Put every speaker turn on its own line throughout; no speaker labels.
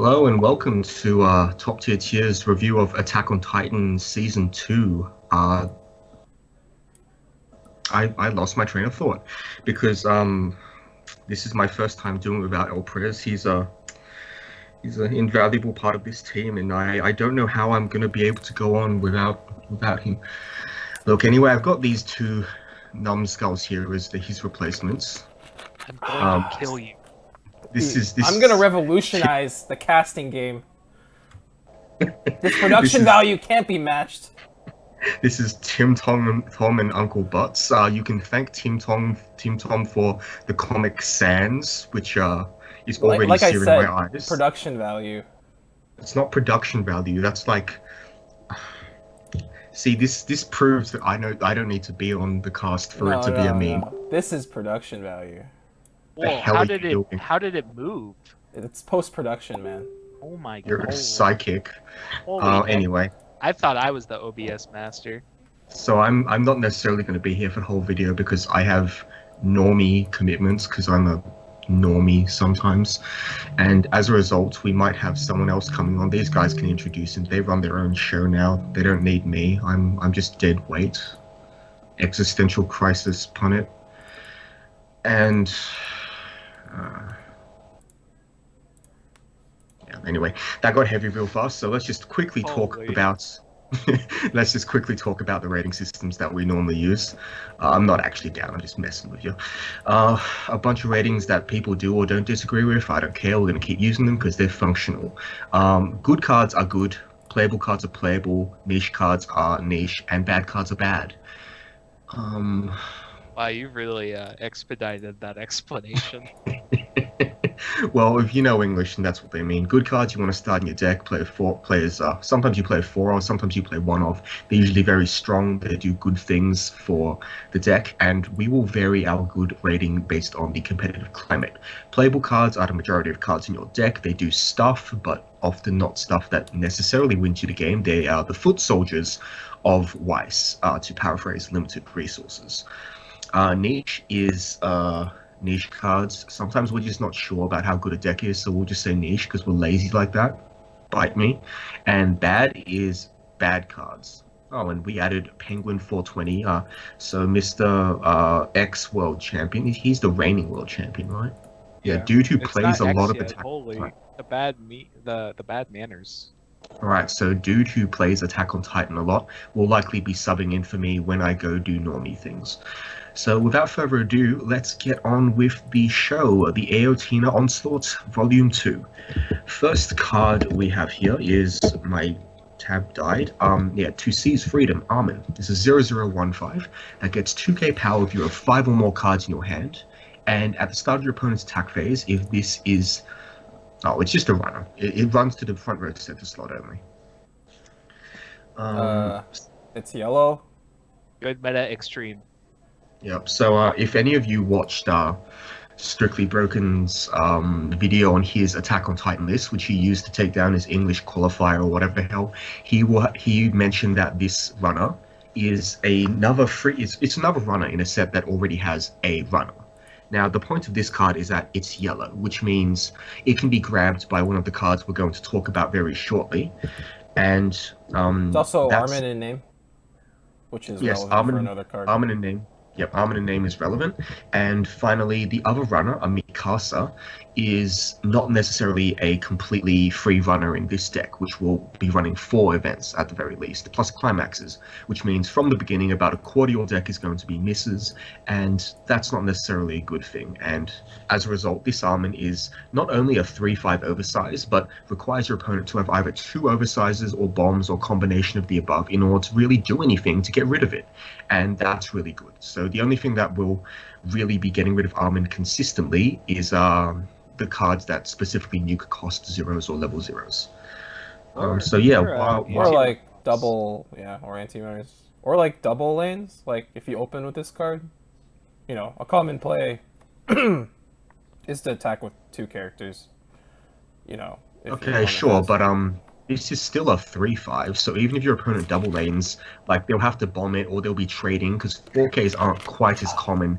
Hello and welcome to Top Tier Tiers review of Attack on Titan Season 2. I lost my train of thought because this is my first time doing it without El Prez. He's an invaluable part of this team, and I don't know how I'm gonna be able to go on without him. Look, anyway, I've got these two numbskulls here as his replacements.
I'm going
Um,
to kill you.
I'm gonna revolutionize the casting game. This production
is-
value can't be matched.
This is Tom and Uncle Butts. You can thank Tim Tom for the Comic Sans, which is already
Like I
searing
said,
my eyes.
production value.
It's not production value. That's like, see, this proves that I don't need to be on the cast for it to be a meme.
No. This is production value.
Whoa,
hell
how
are
did
you
it
doing?
how did it move?
It's post-production, man.
Oh my
You're
god.
a psychic.
Holy heck.
Anyway,
I thought I was the OBS master.
so I'm not necessarily going to be here for the whole video because I have normie commitments because I'm a normie sometimes, and as a result we might have someone else coming on. These guys can introduce him. They run their own show now. They don't need me. I'm just dead weight, existential crisis punnet. And yeah, anyway, that got heavy real fast, so let's just quickly talk
Holy.
about let's just quickly talk about the rating systems that we normally use. I'm not actually down, I'm just messing with you. A bunch of ratings that people do or don't disagree with. I don't care, we're going to keep using them because they're functional. Good cards are good, playable cards are playable, niche cards are niche, and bad cards are bad.
Wow, you really expedited that explanation.
Well, if you know English, then that's what they mean. Good cards you want to start in your deck, play four players. Sometimes you play four of, sometimes you play one of. They're usually very strong. They do good things for the deck, and we will vary our good rating based on the competitive climate. Playable cards are the majority of cards in your deck. They do stuff, but often not stuff that necessarily wins you the game. They are the foot soldiers of Weiss, to paraphrase limited resources. Niche is niche cards. Sometimes we're just not sure about how good a deck is, so we'll just say niche because we're lazy like that. Bite me. And bad is bad cards. Oh, and we added Penguin 420. So Mr. X World Champion, he's the reigning World Champion, right? Yeah, dude who
It's
plays a
not
lot
X
of
yet.
attack.
Holy,
Right.
the bad manners.
Alright, so dude who plays Attack on Titan a lot will likely be subbing in for me when I go do normie things. So without further ado, let's get on with the show, the Aotina Onslaught Volume 2. First card we have here is, my tab died, to seize freedom, Armin. This is 0015, that gets 2k power if you have 5 or more cards in your hand, and at the start of your opponent's attack phase, if this is... Oh, it's just a runner. It runs to the front row center slot only.
It's yellow.
Good meta extreme.
Yep. So if any of you watched Strictly Broken's video on his Attack on Titan list, which he used to take down his English qualifier or whatever the hell, he mentioned that this runner is another it's another runner in a set that already has a runner. Now, the point of this card is that it's yellow, which means it can be grabbed by one of the cards we're going to talk about very shortly. And
It's also Armin in name, which is
yes,
relevant for another card.
Armin in name. Yep, Armin in name is relevant. And finally, the other runner, a Mikasa, is not necessarily a completely free runner in this deck, which will be running 4 events at the very least, plus climaxes, which means from the beginning about a quarter of your deck is going to be misses, and that's not necessarily a good thing. And as a result, this Armin is not only a 3/5 oversize, but requires your opponent to have either 2 oversizes or bombs or combination of the above in order to really do anything to get rid of it. And that's really good. So the only thing that will really be getting rid of Armin consistently is the cards that specifically nuke cost 0s or level 0s. So yeah,
Or like double, or anti-mirrors. Or like double lanes, like if you open with this card. You know, a common play is to attack with 2 characters. You know.
Okay, sure, but this is still a 3/5, so even if your opponent double lanes, like they'll have to bomb it or they'll be trading because 4Ks aren't quite as common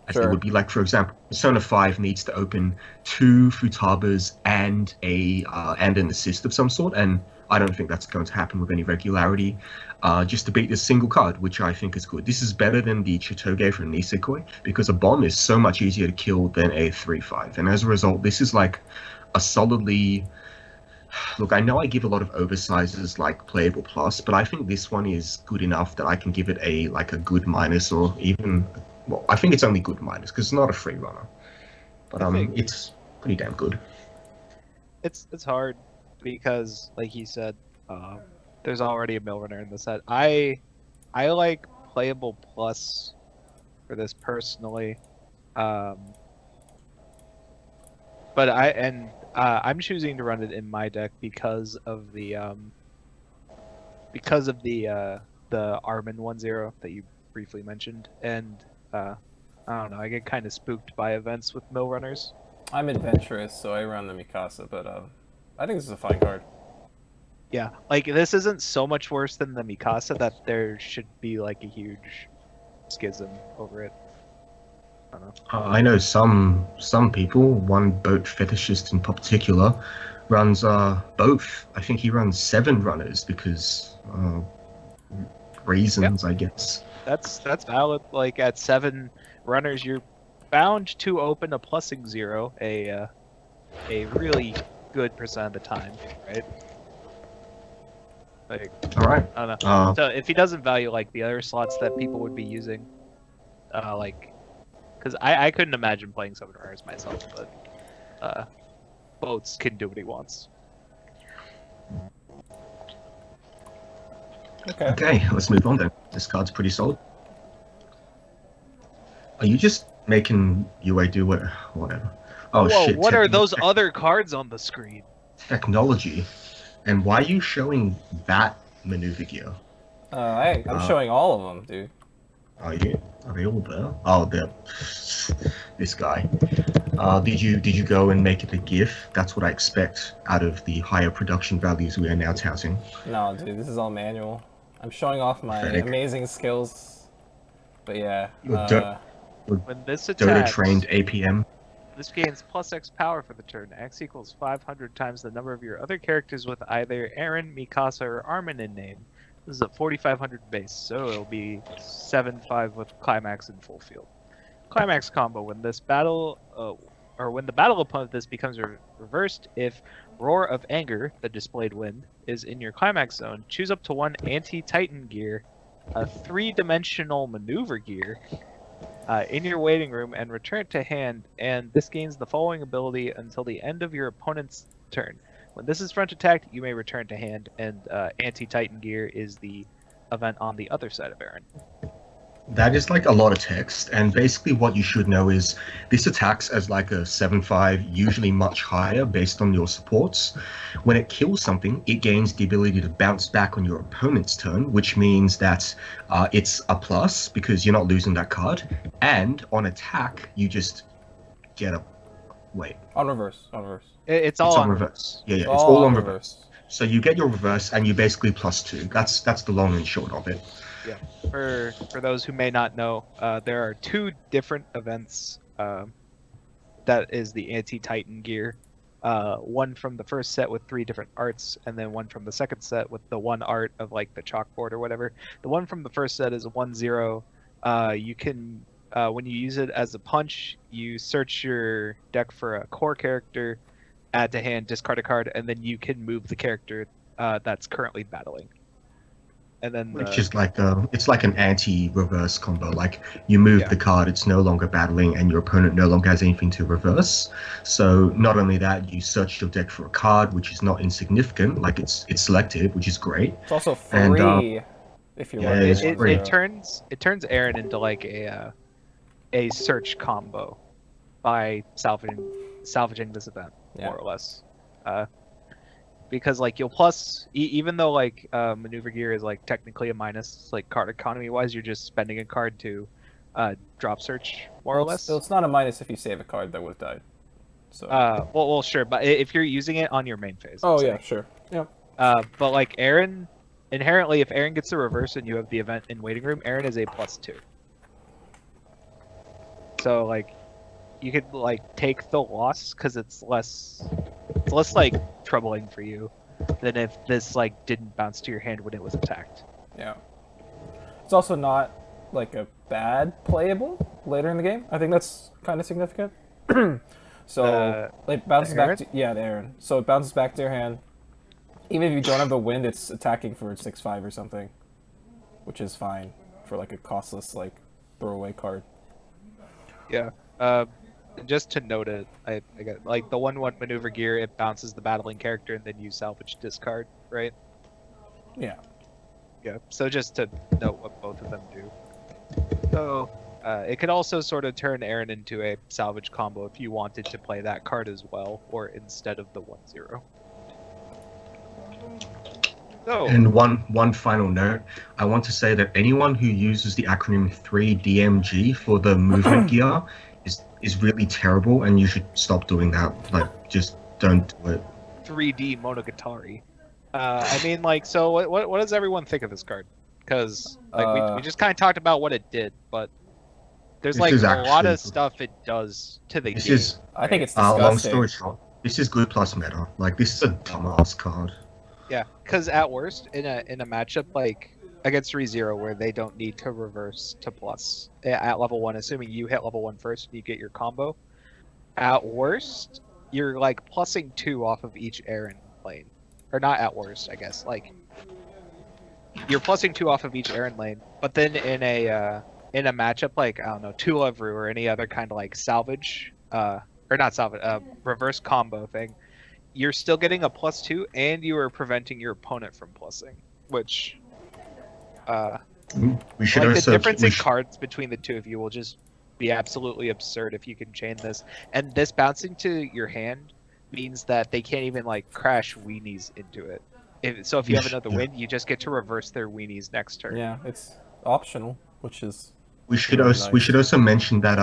as they would be. Like, for example, Persona 5 needs to open 2 Futabas and an assist of some sort, and I don't think that's going to happen with any regularity. Just to beat this single card, which I think is good. This is better than the Chitoge from Nisekoi, because a bomb is so much easier to kill than a 3-5, and as a result, this is like a solidly... Look, I know I give a lot of oversizes like playable plus, but I think this one is good enough that I can give it a good minus, or even, well, I think it's only good minus because it's not a free runner, but it's pretty damn good.
It's hard because, like he said, there's already a mill runner in the set. I like playable plus for this personally, but I'm choosing to run it in my deck because of the Armin 1-0 that you briefly mentioned, and I don't know, I get kind of spooked by events with mill runners.
I'm adventurous, so I run the Mikasa, but I think this is a fine card.
Yeah, like this isn't so much worse than the Mikasa that there should be like a huge schism over it. I don't know.
I know some people, one boat fetishist in particular, runs both. I think he runs 7 runners because reasons, I guess.
That's valid. Like at 7 runners, you're bound to open a plussing 0 a really good percent of the time, right? Like,
all right.
I don't know. So if he doesn't value like the other slots that people would be using, like, because I couldn't imagine playing 7 runners myself, but Boats can do what he wants.
Okay, let's move on then. This card's pretty solid. Are you just making UA do whatever? Oh,
whoa,
shit.
What are those other cards on the screen?
Technology. And why are you showing that maneuver gear?
I'm showing all of them, dude.
Are you? Are they all there? Oh, they're... This guy. Did you go and make it a GIF? That's what I expect out of the higher production values we are now touting.
No, dude, this is all manual. I'm showing off my amazing skills. But yeah.
When this attacks,
Dota trained APM.
This gains plus X power for the turn. X equals 500 times the number of your other characters with either Eren, Mikasa, or Armin in name. This is a 4,500 base, so it'll be 7-5 with Climax and Full Field. Climax combo: when this battle, when the battle opponent this becomes reversed, if Roar of Anger, the displayed wind, is in your Climax zone, choose up to 1 anti-Titan gear, a 3-dimensional maneuver gear, in your waiting room and return it to hand, and this gains the following ability until the end of your opponent's turn. When this is front attacked, you may return to hand, and anti-Titan gear is the event on the other side of Eren.
That is like a lot of text, and basically what you should know is this attacks as like a 7-5, usually much higher based on your supports. When it kills something, it gains the ability to bounce back on your opponent's turn, which means that it's a plus because you're not losing that card, and on attack, you just get a... Wait.
On reverse.
It's all on
reverse. Yeah, it's all on reverse. So you get your reverse, and you basically +2. That's the long and short of it.
Yeah. For those who may not know, there are 2 different events. That is the anti-Titan gear. One from the first set with 3 different arts, and then one from the second set with the 1 art of like the chalkboard or whatever. The one from the first set is a 1-0. You can, when you use it as a punch, you search your deck for a core character, add to hand, discard a card, and then you can move the character that's currently battling. And then
which is like it's like an anti-reverse combo. Like you move the card, it's no longer battling, and your opponent no longer has anything to reverse. So not only that, you search your deck for a card, which is not insignificant. Like it's selected, which is great.
It's also free if you want.
It turns Eren into like a search combo by salvaging this event, more or less. Because like you'll plus, even though like maneuver gear is like technically a minus, like card economy wise, you're just spending a card to drop search more or less.
So it's not a minus if you save a card that would have died. So
well sure, but if you're using it on your main phase.
Oh yeah, sure. Yeah.
But like Eren, inherently, if Eren gets the reverse and you have the event in waiting room, Eren is a +2. So like you could like take the loss because it's less like troubling for you than if this like didn't bounce to your hand when it was attacked.
Yeah. It's also not like a bad playable later in the game. I think that's kind of significant. So it bounces back to the Aaron. So it bounces back to your hand. Even if you don't have the wind, it's attacking for 6/5 or something, which is fine for like a costless like throwaway card.
Yeah. Just to note it, I got like the 1/1 maneuver gear. It bounces the battling character, and then you salvage discard, right?
Yeah.
Yeah. So just to note what both of them do. So it could also sort of turn Aaron into a salvage combo if you wanted to play that card as well, or instead of the 1/0. So,
And one final note, I want to say that anyone who uses the acronym 3DMG for the movement gear is really terrible, and you should stop doing that. Like, just don't do it.
3D Monogatari. I mean, like, so what does everyone think of this card? Because like we just kind of talked about what it did, but there's like a lot of stuff it does to the game.
I think it's disgusting.
Long story short, this is good plus meta. Like, this is a dumbass card.
Yeah, because at worst, in a matchup like against 3-0 where they don't need to reverse to plus at level 1, assuming you hit level 1 first and you get your combo, at worst, you're like plussing 2 off of each Aaron lane. Or not at worst, I guess. Like, you're plussing 2 off of each Aaron lane, but then in a matchup like, I don't know, Tulavru or any other kind of like salvage, or not salvage, reverse combo thing, you're still getting a +2, and you are preventing your opponent from plussing, which
we should
like
also,
the difference in cards between the two of you will just be absolutely absurd if you can chain this. And this bouncing to your hand means that they can't even like crash weenies into it. So if you have another win, you just get to reverse their weenies next turn.
Yeah, it's optional, which is
we should also mention that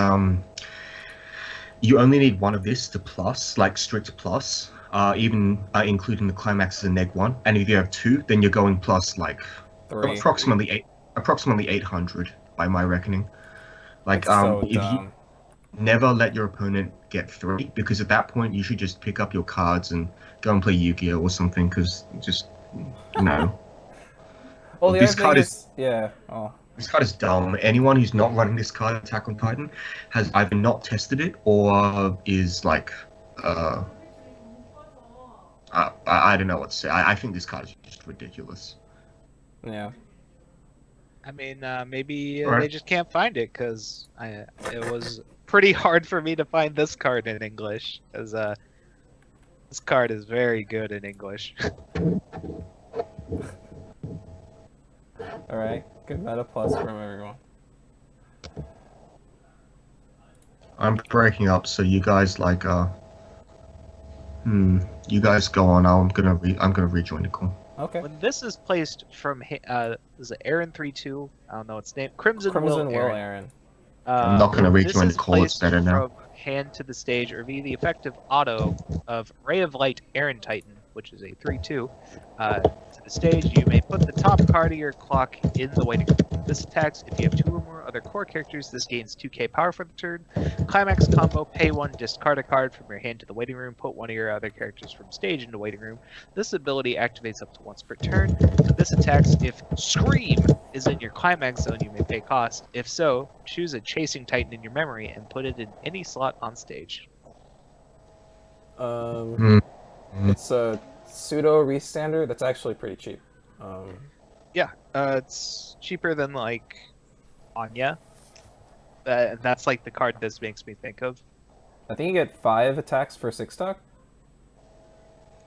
you only need one of this to plus, like strict plus. Even including the climax as a neg1, and if you have 2, then you're going plus like
3.
approximately 800 by my reckoning. Like if you never let your opponent get 3, because at that point you should just pick up your cards and go and play Yu-Gi-Oh or something, because just no.
Well,
this card is
yeah. Oh.
This card is dumb. Anyone who's not running this card, Attack on Titan, has either not tested it or is like I don't know what to say. I think this card is just ridiculous.
Yeah.
I mean, maybe they just can't find it, because it was pretty hard for me to find this card in English, because this card is very good in English.
Alright, good meta plus from everyone.
I'm breaking up, so you guys like you guys go on. I'm gonna rejoin the call.
Okay.
When this is placed from is it Aaron 3-2? I don't know its name. Crimson Will Aaron.
I'm not gonna rejoin the call. It's better now.
From hand to the stage, or via the effective auto of Ray of Light Aaron Titan, which is a 3-2, to the stage, you may put the top card of your clock in the waiting room. This attacks if you have 2 or more other core characters. This gains 2k power for the turn. Climax combo, pay 1, discard a card from your hand to the waiting room, put one of your other characters from stage into waiting room. This ability activates up to once per turn. So this attacks if Scream is in your climax zone, you may pay cost. If so, choose a chasing titan in your memory and put it in any slot on stage.
It's a pseudo restander that's actually pretty cheap.
Yeah, it's cheaper than like Anya. That's like the card this makes me think of.
I think you get 5 attacks for 6 stock.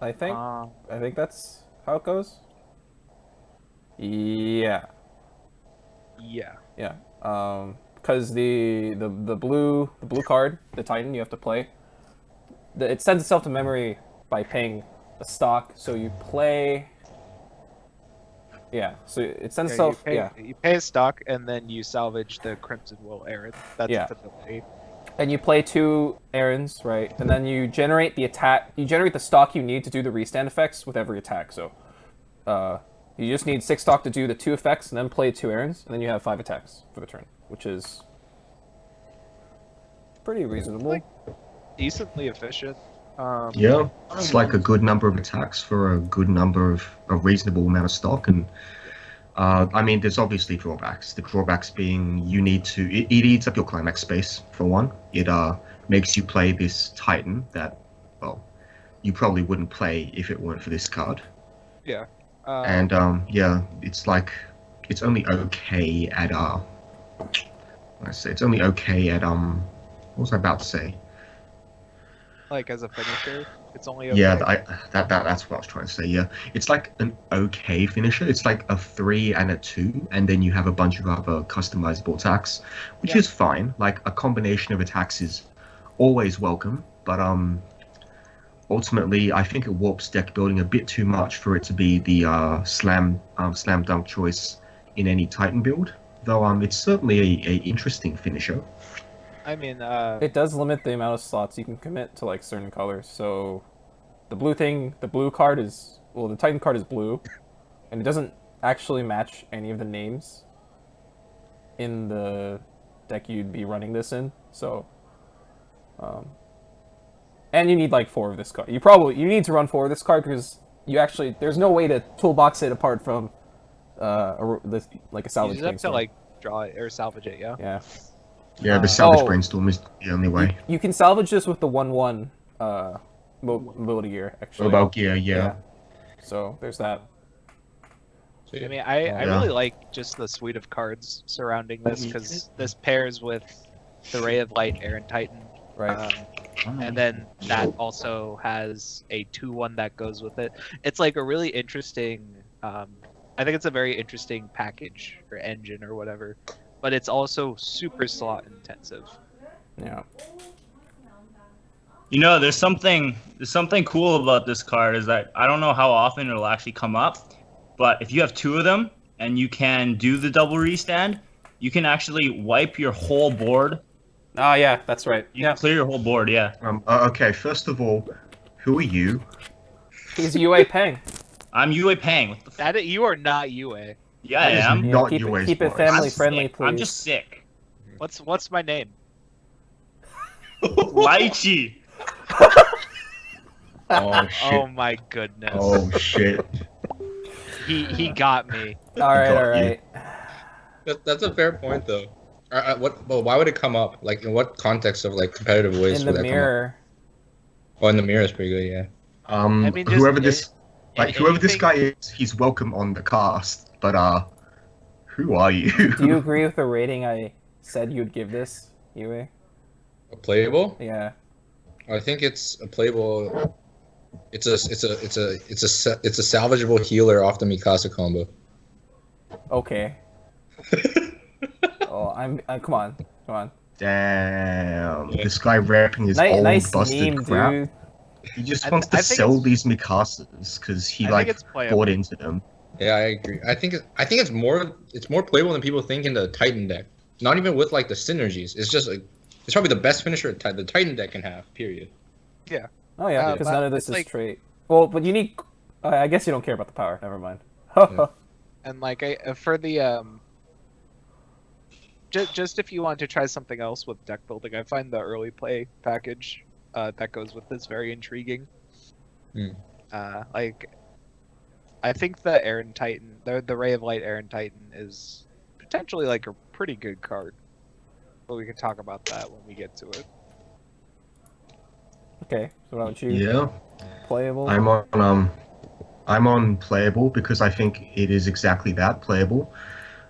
I think that's how it goes. Yeah.
Yeah.
Yeah. Because the blue card, the Titan, you have to play. It sends itself to memory by paying a stock. So you play. Yeah. So it sends itself.
You pay a stock and then you salvage the Crimson Will Aaron. That's its ability.
And you play 2 errands, right? And then you generate the attack. You generate the stock you need to do the restand effects with every attack. So, you just need 6 stock to do the 2 effects, and then play 2 errands, and then you have 5 attacks for the turn, which is pretty reasonable.
Like, decently efficient.
Yeah, it's like a good number of attacks for a reasonable amount of stock, and I mean, there's obviously drawbacks. The drawbacks being it eats up your climax space for one. It makes you play this Titan that, well, you probably wouldn't play if it weren't for this card.
Yeah.
And yeah, it's only okay at it's only okay at what was I about to say?
Like as a finisher, it's only okay.
Yeah, that's what I was trying to say. Yeah, it's like an okay finisher. It's like a 3 and a 2, and then you have a bunch of other customizable attacks, which is fine. Like a combination of attacks is always welcome, but ultimately I think it warps deck building a bit too much for it to be the slam dunk choice in any Titan build. Though it's certainly a interesting finisher.
I mean,
It does limit the amount of slots you can commit to like certain colors. So the blue card is, well, the Titan card is blue, and it doesn't actually match any of the names in the deck you'd be running this in. So, and you need like 4 of this card. You need to run 4 of this card because there's no way to toolbox it apart from like a salvage.
you just have to like draw it or salvage it. Yeah.
Yeah.
Yeah, the salvage brainstorm is the only way.
You can salvage this with the 1/1 mobility gear, actually.
Mobile gear, yeah.
So there's that.
I mean, I really like just the suite of cards surrounding this because this pairs with the Ray of Light Aaron Titan.
Right.
And then that also has a 2/1 that goes with it. It's like a really interesting. I think it's a very interesting package or engine or whatever, but it's also super slot intensive.
Yeah.
You know, there's something cool about this card is that I don't know how often it'll actually come up, but if you have 2 of them and you can do the double restand, you can actually wipe your whole board.
Oh yeah, that's right.
You can clear your whole board, yeah.
Okay, first of all, who are you?
He's Yue Peng.
I'm Yue Peng. What the
That you are not UA.
Yeah, I am.
Yeah,
Not
keep
UA's
it
voice.
family friendly,
Sick.
please.
I'm just sick.
What's my name?
Lychee.
Oh shit!
Oh my goodness.
Oh shit!
He got me.
All right,
Got
all right.
That's a fair point, though. Why would it come up? Like, in what context of like competitive ways
In
would
the
that
mirror.
come up? Oh, in the mirror is pretty good, yeah.
I mean, just
Whoever this
anything-
guy is, he's welcome on the cast. But who are you?
Do you agree with the rating I said you'd give this, Yue?
A playable?
Yeah.
I think it's a playable. It's a salvageable healer off the Mikasa combo.
Okay. Oh, I'm come on.
Damn, this guy rapping his
Nice,
old
nice
busted
meme,
crap.
dude.
He just
I-
wants
I
to
think
sell
it's-
these Mikasas because he
I
like
think it's playable.
bought into them.
Yeah, I agree. I think it's more playable than people think in the Titan deck. Not even with like the synergies. It's just like it's probably the best finisher the Titan deck can have. Period.
Oh yeah, because
but
none of this
it's
is
like-
trait. Well, but you need. I guess you don't care about the power. Never mind.
And like for the just if you want to try something else with deck building, I find the early play package that goes with this very intriguing.
Hmm.
Like I think the Aaron Titan, the Ray of Light Aaron Titan is potentially like a pretty good card. But we can talk about that when we get to it.
Okay, so what about you?
Yeah,
Playable.
I'm on playable because I think it is exactly that, playable.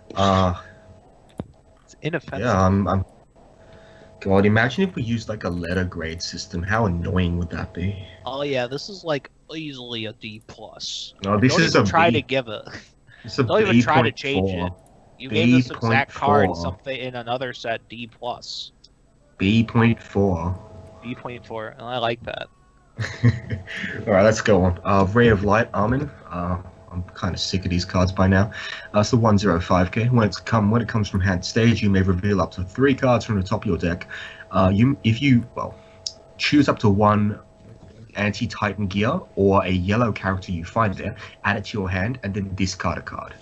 It's inoffensive.
Yeah, I'm. God, imagine if we used like a letter grade system. How annoying would that be?
Oh yeah, this is like easily a D plus.
No, this
Don't
is
even
a
try
B.
to give it.
It's a
Don't even try to
B.4.
change it. You gave this exact card
B.4.
something in another set D plus.
B.4.
B.4, and I like that.
All right, let's go on. Ray of Light, Armin. I'm kind of sick of these cards by now. It's the 105k. When it comes from hand stage, you may reveal up to 3 cards from the top of your deck. If you choose up to 1 anti-Titan gear or a yellow character you find there, add it to your hand, and then discard a card.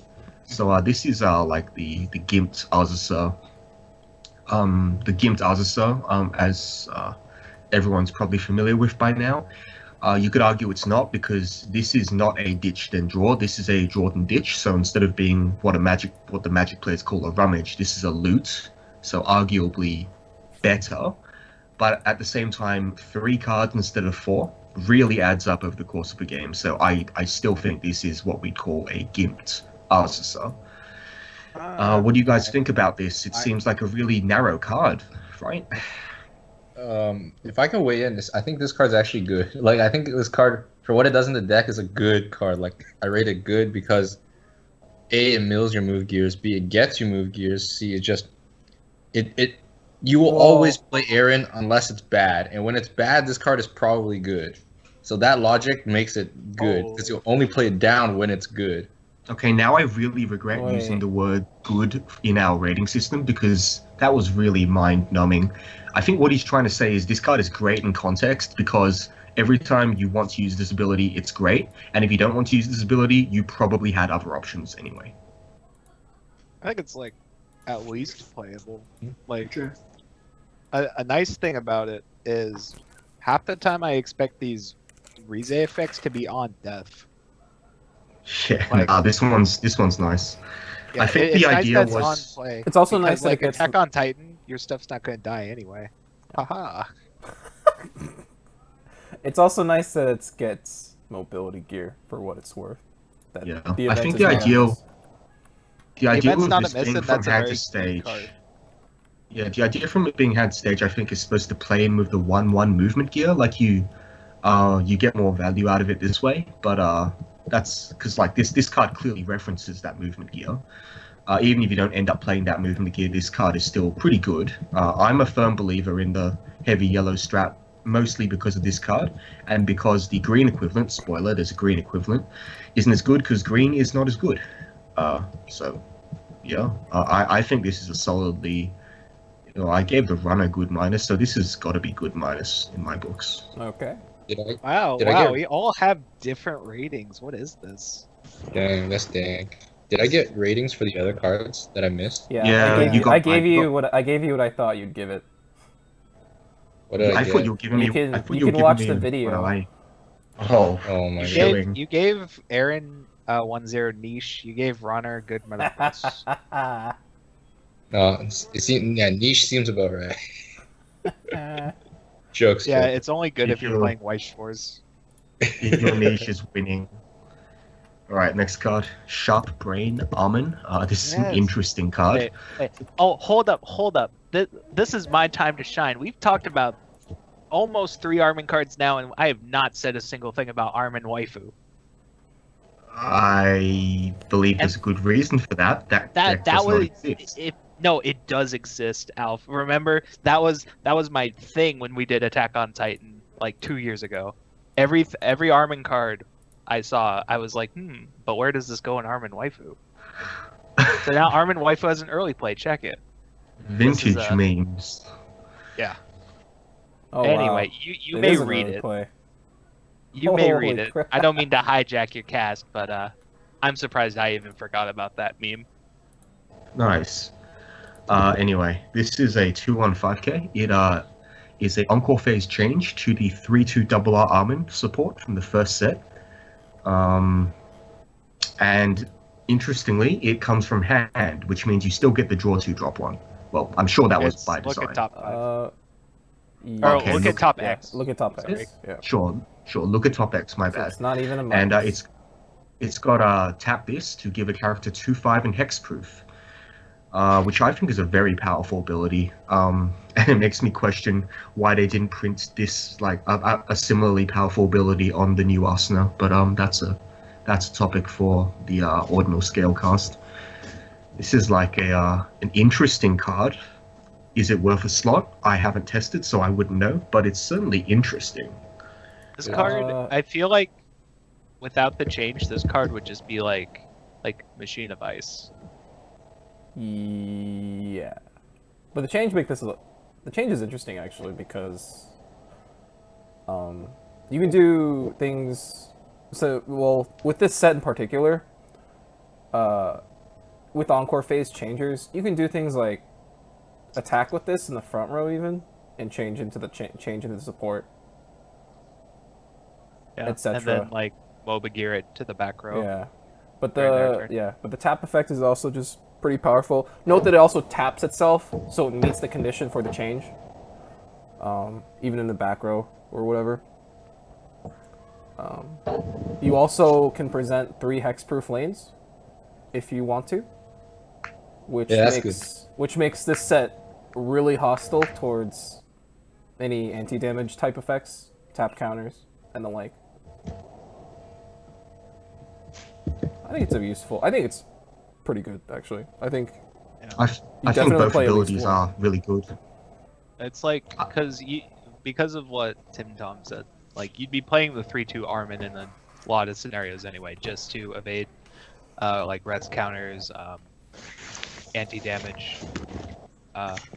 So this is like the gimped Azusa the Gimped Azusa, as everyone's probably familiar with by now. You could argue it's not because this is not a ditch then draw. This is a draw then ditch. So instead of being what the Magic players call a rummage, this is a loot. So arguably better, but at the same time, 3 cards instead of 4 really adds up over the course of a game. So I still think this is what we'd call a gimped Azusa. What do you guys think about this? It seems like a really narrow card, right?
If I can weigh in, I think this card's actually good. Like, I think this card, for what it does in the deck, is a good card. Like, I rate it good because A, it mills your move gears, B, it gets you move gears, C, it just you will always play Aaron unless it's bad, and when it's bad, this card is probably good. So that logic makes it good because you'll only play it down when it's good.
Okay, now I really regret using the word good in our rating system because that was really mind-numbing. I think what he's trying to say is this card is great in context because every time you want to use this ability, it's great, and if you don't want to use this ability, you probably had other options anyway.
I think it's like at least playable. Like a nice thing about it is half the time I expect these Rize effects to be on death.
Yeah,
Like-
this one's nice.
Yeah,
I think
it's
the
nice
idea
that it's
was
on play.
It's also
because,
nice that
like
it gets
Attack on Titan, your stuff's not gonna die anyway. Haha.
It's also nice that it gets mobility gear for what it's worth. That
Yeah,
the
I
event
think
is
the
not a
ideal
miss.
the idea
Event's
of
not
this
a miss,
being
and
from
that's a
hand
very
to
good
stage.
card.
Yeah, the idea from it being hand to stage, I think, is supposed to play in with the 1/1 movement gear. Like you get more value out of it this way. But that's because like this card clearly references that movement gear. Even if you don't end up playing that movement gear, this card is still pretty good. I'm a firm believer in the heavy yellow strap, mostly because of this card, and because the green equivalent, spoiler, there's a green equivalent, isn't as good because green is not as good. So, yeah, I think this is a solidly, I gave the run a good minus, so this has got to be good minus in my books.
Okay.
Wow,
Did I
wow,
get-
we all have different ratings. What is this?
Dang, that's dang. Did I get ratings for the other cards that I missed?
Yeah,
Yeah,
I gave
you
you,
got-
I gave
you
you
got-
what I thought you'd give it.
What did I
I
get?
thought you were giving me.
You can-
I thought
you
you were
can
giving
watch
me
the
what
video.
Oh,
Oh my
You
god.
Showing.
you gave Aaron 1-0 niche. You gave Runner good meta plus.
Niche seems about right. Jokes.
Yeah,
jokes.
it's only good if you're
Sure.
playing White Shores.
your niche is winning. All right, next card, Sharp Brain Armin. This is an
Yes.
interesting card.
Wait. Oh, hold up. This is my time to shine. We've talked about almost 3 Armin cards now, and I have not said a single thing about Armin Waifu.
I believe there's a good reason for that. That deck
That
does not
was
exist.
no, it does exist, Alf. Remember that was my thing when we did Attack on Titan like 2 years ago. Every Armin card I saw, I was like, but where does this go in Armin Waifu? So now Armin Waifu has an early play. Check it.
Vintage
This is,
memes.
Oh,
Anyway,
wow.
you
It
may
is an
read
early
it.
play.
You may
Holy
read it.
crap.
I don't mean to hijack your cast, but I'm surprised I even forgot about that meme.
Nice. Anyway, this is a 2-1-5K. It is a Encore phase change to the 3/2 RR Armin support from the first set. And interestingly, it comes from hand, which means you still get the draw 2 drop 1. Well, I'm sure that was
It's-
by
look
design.
at top 5.
Or
Okay,
look
look-
at top
yeah,
X.
Look at top
Sorry.
X. Yeah.
Sure. Look at top X, my
So
bad.
it's not even a
And
minus.
it's got tap this to give a character 2/5 and hexproof, which I think is a very powerful ability. And it makes me question why they didn't print this like a similarly powerful ability on the new Arsenal. But that's a topic for the ordinal scale cast. This is like an interesting card. Is it worth a slot? I haven't tested, so I wouldn't know. But it's certainly interesting.
This
Uh,
card, I feel like, without the change, this card would just be like Machine of Ice.
Yeah, but the change the change is interesting actually because you can do things. So well, with this set in particular, with Encore phase changers, you can do things like attack with this in the front row even, and change into the support,
Yeah.
etc.
And then like MOBA gear it to the back row.
Yeah, but
Very
the tap effect is also just pretty powerful. Note that it also taps itself, so it meets the condition for the change, even in the back row or whatever. You also can present 3 hexproof lanes if you want to, which makes this set really hostile towards any anti-damage type effects, tap counters, and the like. I think it's pretty good, actually. I think
I think
definitely
both
play at least
abilities
one.
are really good.
It's like because of what Tim Tom said, like you'd be playing the 3-2 Armin in a lot of scenarios anyway, just to evade like res counters, anti-damage.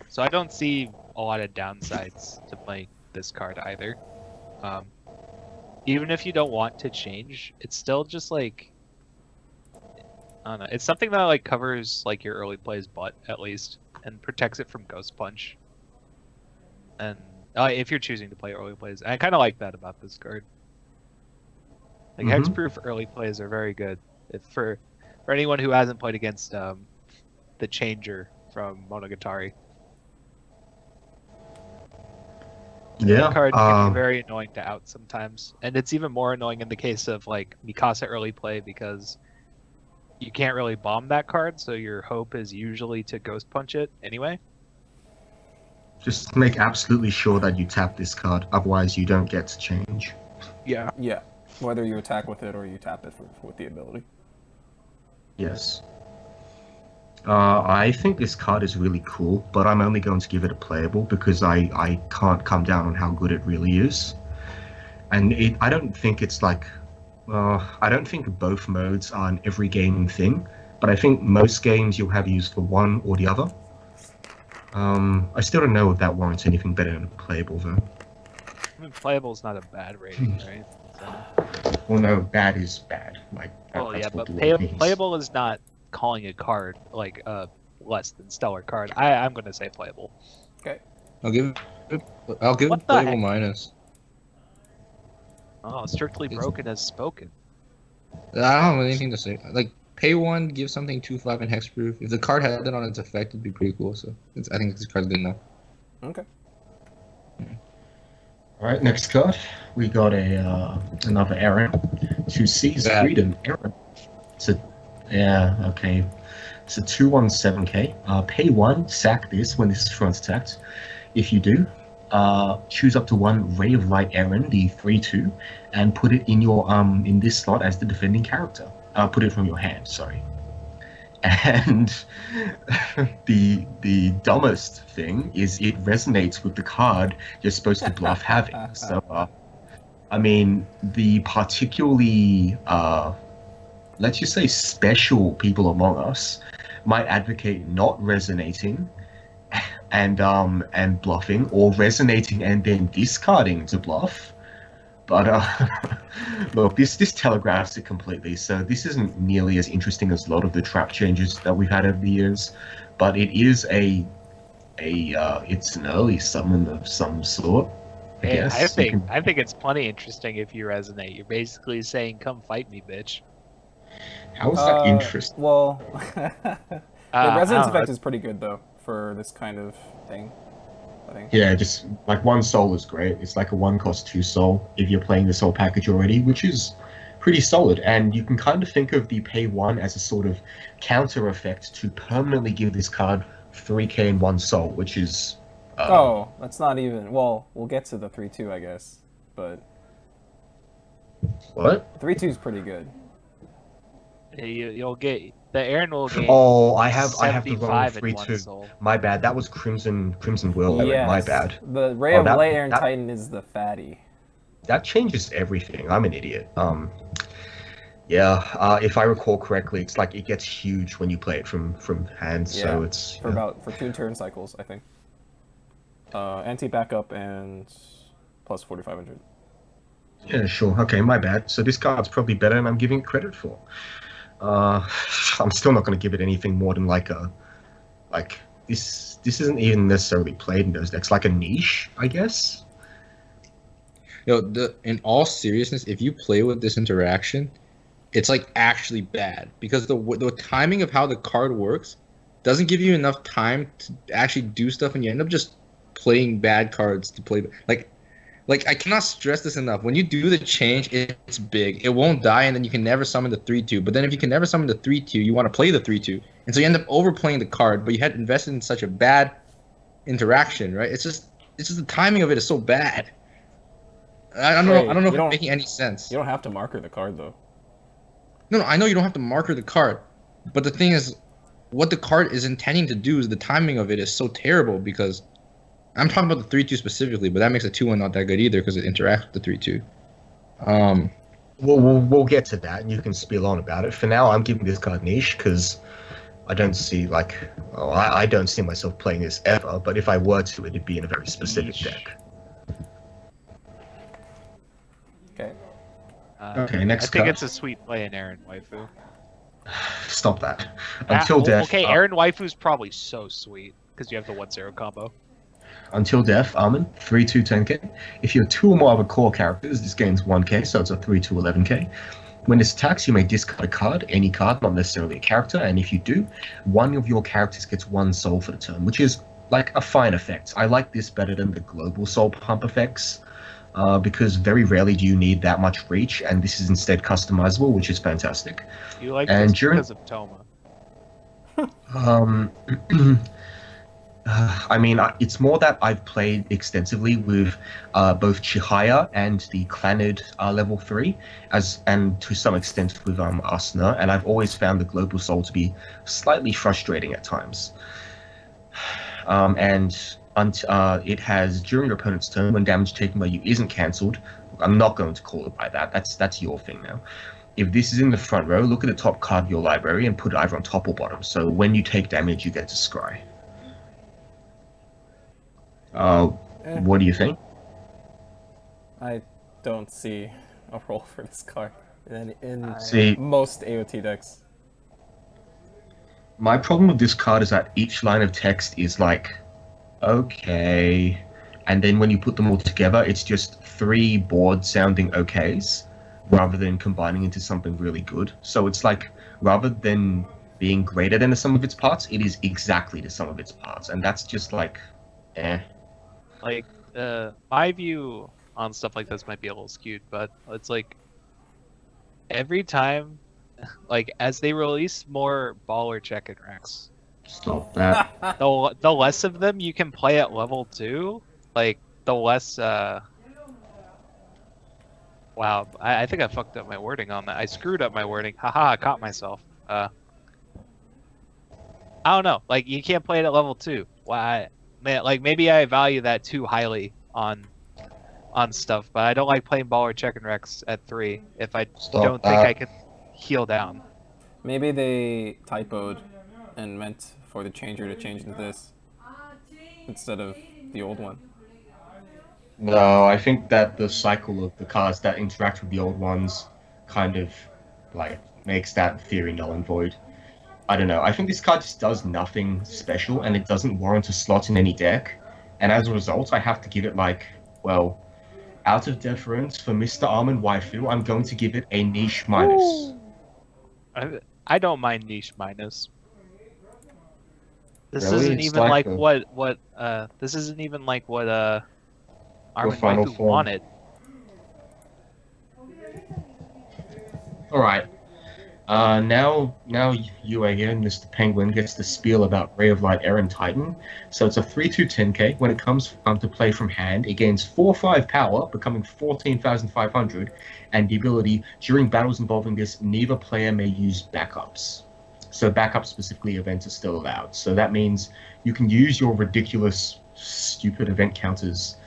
So I don't see a lot of downsides to playing this card either. Even if you don't want to change, it's still just like, I don't know. It's something that like covers like your early play's butt at least, and protects it from Ghost Punch. And if you're choosing to play early plays, I kind of like that about this card. Like hexproof early plays are very good. If for anyone who hasn't played against the Changer from Monogatari.
Yeah.
That card can be very annoying to out sometimes, and it's even more annoying in the case of like Mikasa early play because you can't really bomb that card, so your hope is usually to Ghost Punch it anyway.
Just make absolutely sure that you tap this card, otherwise you don't get to change.
Yeah.
Yeah, whether you attack with it or you tap it with the ability.
Yes. I think this card is really cool, but I'm only going to give it a playable because I can't come down on how good it really is. And I don't think it's like... I don't think both modes are an every game thing, but I think most games you'll have used for one or the other. I still don't know if that warrants anything better than a playable, though.
I mean, playable is not a bad rating, right? So...
Well, no, bad is bad. Like,
Well,
that's
yeah,
what
but
the word means.
playable is not calling a card like a less than stellar card. I'm going to say playable.
Okay.
I'll give it
What the
playable
heck?
minus.
Oh, strictly broken as spoken.
I don't have anything to say. Like, pay 1, give something 2/5 and hexproof. If the card had that on its effect, it'd be pretty cool. So I think this card's good enough.
Okay.
All right, next card. We got another Aaron. To seize
Bad.
freedom, Aaron. It's a 2/17k. Pay 1, sack this when this is front attacked. If you do, choose up to 1 Ray of Light Aaron, the 3/2, and put it in your in this slot as the defending character. Put it from your hand, sorry. And the dumbest thing is it resonates with the card you're supposed to bluff having. So, I mean, the particularly, let's just say special people among us might advocate not resonating and bluffing, or resonating and then discarding to bluff. But look, this telegraphs it completely. So this isn't nearly as interesting as a lot of the trap changes that we've had over the years, but it is it's an early summon of some sort. I
Hey,
guess.
I think it's plenty interesting if you resonate. You're basically saying, "Come fight me, bitch."
How is that interesting?
Well, the resonance
I don't know.
effect is pretty good though for this kind of thing, I think.
Yeah, just like 1 soul is great. It's like a 1 cost 2 soul if you're playing the soul package already, which is pretty solid. And you can kind of think of the pay 1 as a sort of counter effect to permanently give this card 3k and 1 soul, which is
Oh, that's not even. Well, we'll get to the 3/2, I guess, but
what?
3/2 is pretty good.
You'll get the Aaron will gain.
Oh, I have the wrong
75 in 1
3/2.
soul.
My bad. That was Crimson Will. Aaron. My bad.
The Ray
Oh,
of
that-
Light Iron
that-
Titan is the fatty.
That changes everything. I'm an idiot. If I recall correctly, it's like it gets huge when you play it from hand.
Yeah,
So it's
for 2 turn cycles, I think. Anti backup and plus 4,500.
yeah, sure. Okay, my bad. So this card's probably better than I'm giving it credit for. I'm still not going to give it anything more than like this isn't even necessarily played in those decks. Like a niche, I guess.
In all seriousness, if you play with this interaction, it's like actually bad because the timing of how the card works doesn't give you enough time to actually do stuff, and you end up just playing bad cards to play. Like I cannot stress this enough. When you do the change, it's big. It won't die, and then you can never summon the 3/2. But then if you can never summon the 3/2, you want to play the 3/2, and so you end up overplaying the card. But you had invested in such a bad interaction, right? It's just the timing of it is so bad. I don't know. I don't know if it's making any sense.
You don't have to marker the card though.
No, I know you don't have to marker the card, but the thing is, what the card is intending to do is the timing of it is so terrible because I'm talking about the 3/2 specifically, but that makes a 2/1 not that good either because it interacts with the 3/2.
We'll get to that, and you can spiel on about it. For now, I'm giving this card niche because I don't see I don't see myself playing this ever. But if I were to, it'd be in a very specific deck.
Okay.
Okay, next
I think
card.
it's a sweet play in Aaron Waifu.
Stop that. Until death.
Okay, Aaron Waifu's probably so sweet because you have the 1/0 combo.
Until death, Armin, 3/2 10k. If you have 2 or more other core characters, this gains 1k, so it's a 3/2 11k. When this attacks, you may discard a card, any card, not necessarily a character, and if you do, one of your characters gets 1 soul for the turn, which is like a fine effect. I like this better than the global soul pump effects, because very rarely do you need that much reach, and this is instead customizable, which is fantastic.
You like
And
this because of Toma.
I mean, it's more that I've played extensively with both Chihaya and the Clannad level 3, and to some extent with Asuna, and I've always found the Global Soul to be slightly frustrating at times. It has, during your opponent's turn, when damage taken by you isn't cancelled, I'm not going to call it by that, that's your thing now. If this is in the front row, look at the top card of your library and put it either on top or bottom, so when you take damage, you get to scry. What do you think?
I don't see a role for this card in
See,
most AOT decks.
my problem with this card is that each line of text is like, okay, and then when you put them all together, it's just 3 board-sounding okays, rather than combining into something really good. So it's like, rather than being greater than the sum of its parts, it is exactly the sum of its parts, and that's just like, eh.
Like, my view on stuff like this might be a little skewed, but it's like every time, like as they release more baller check-in racks,
Stop that.
the less of them you can play at level 2, like the less. Wow, I think I fucked up my wording on that. I screwed up my wording. Haha, I caught myself. I don't know. Like you can't play it at level 2. Why? Man, like maybe I value that too highly on stuff, but I don't like playing baller check-in wrecks at 3 if I don't think I can heal down.
Maybe they typoed and meant for the changer to change into this instead of the old one.
No, I think that the cycle of the cards that interact with the old ones kind of like makes that theory null and void. I don't know. I think this card just does nothing special, and it doesn't warrant a slot in any deck. And as a result, I have to give it like, well, out of deference for Mr. Armin Waifu, I'm going to give it a niche minus.
I don't mind niche minus. This
Really?
isn't
It's
even
like
like
a-
this isn't even like what Armin
final
Waifu
form.
wanted.
All right. Now you are here, and Mr. Penguin gets the spiel about Ray of Light Eren Titan. So it's a 3/2 10k. When it comes to play from hand, it gains 4/5 power, becoming 14,500, and the ability, during battles involving this, neither player may use backups. So backup specifically events are still allowed. So that means you can use your ridiculous, stupid event counters.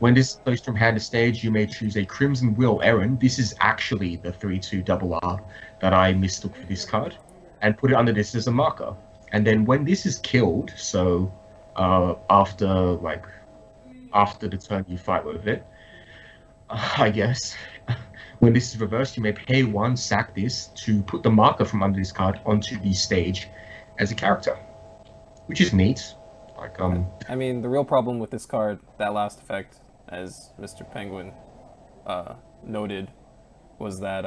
When this is placed from hand to stage, you may choose a Crimson Will Eren. This is actually the 3/2 RR that I mistook for this card, and put it under this as a marker. And then when this is killed, so after the turn you fight with it, I guess, when this is reversed, you may pay 1, sack this, to put the marker from under this card onto the stage as a character. which is neat. Like
I mean, the real problem with this card, that last effect, as Mr. Penguin noted, was that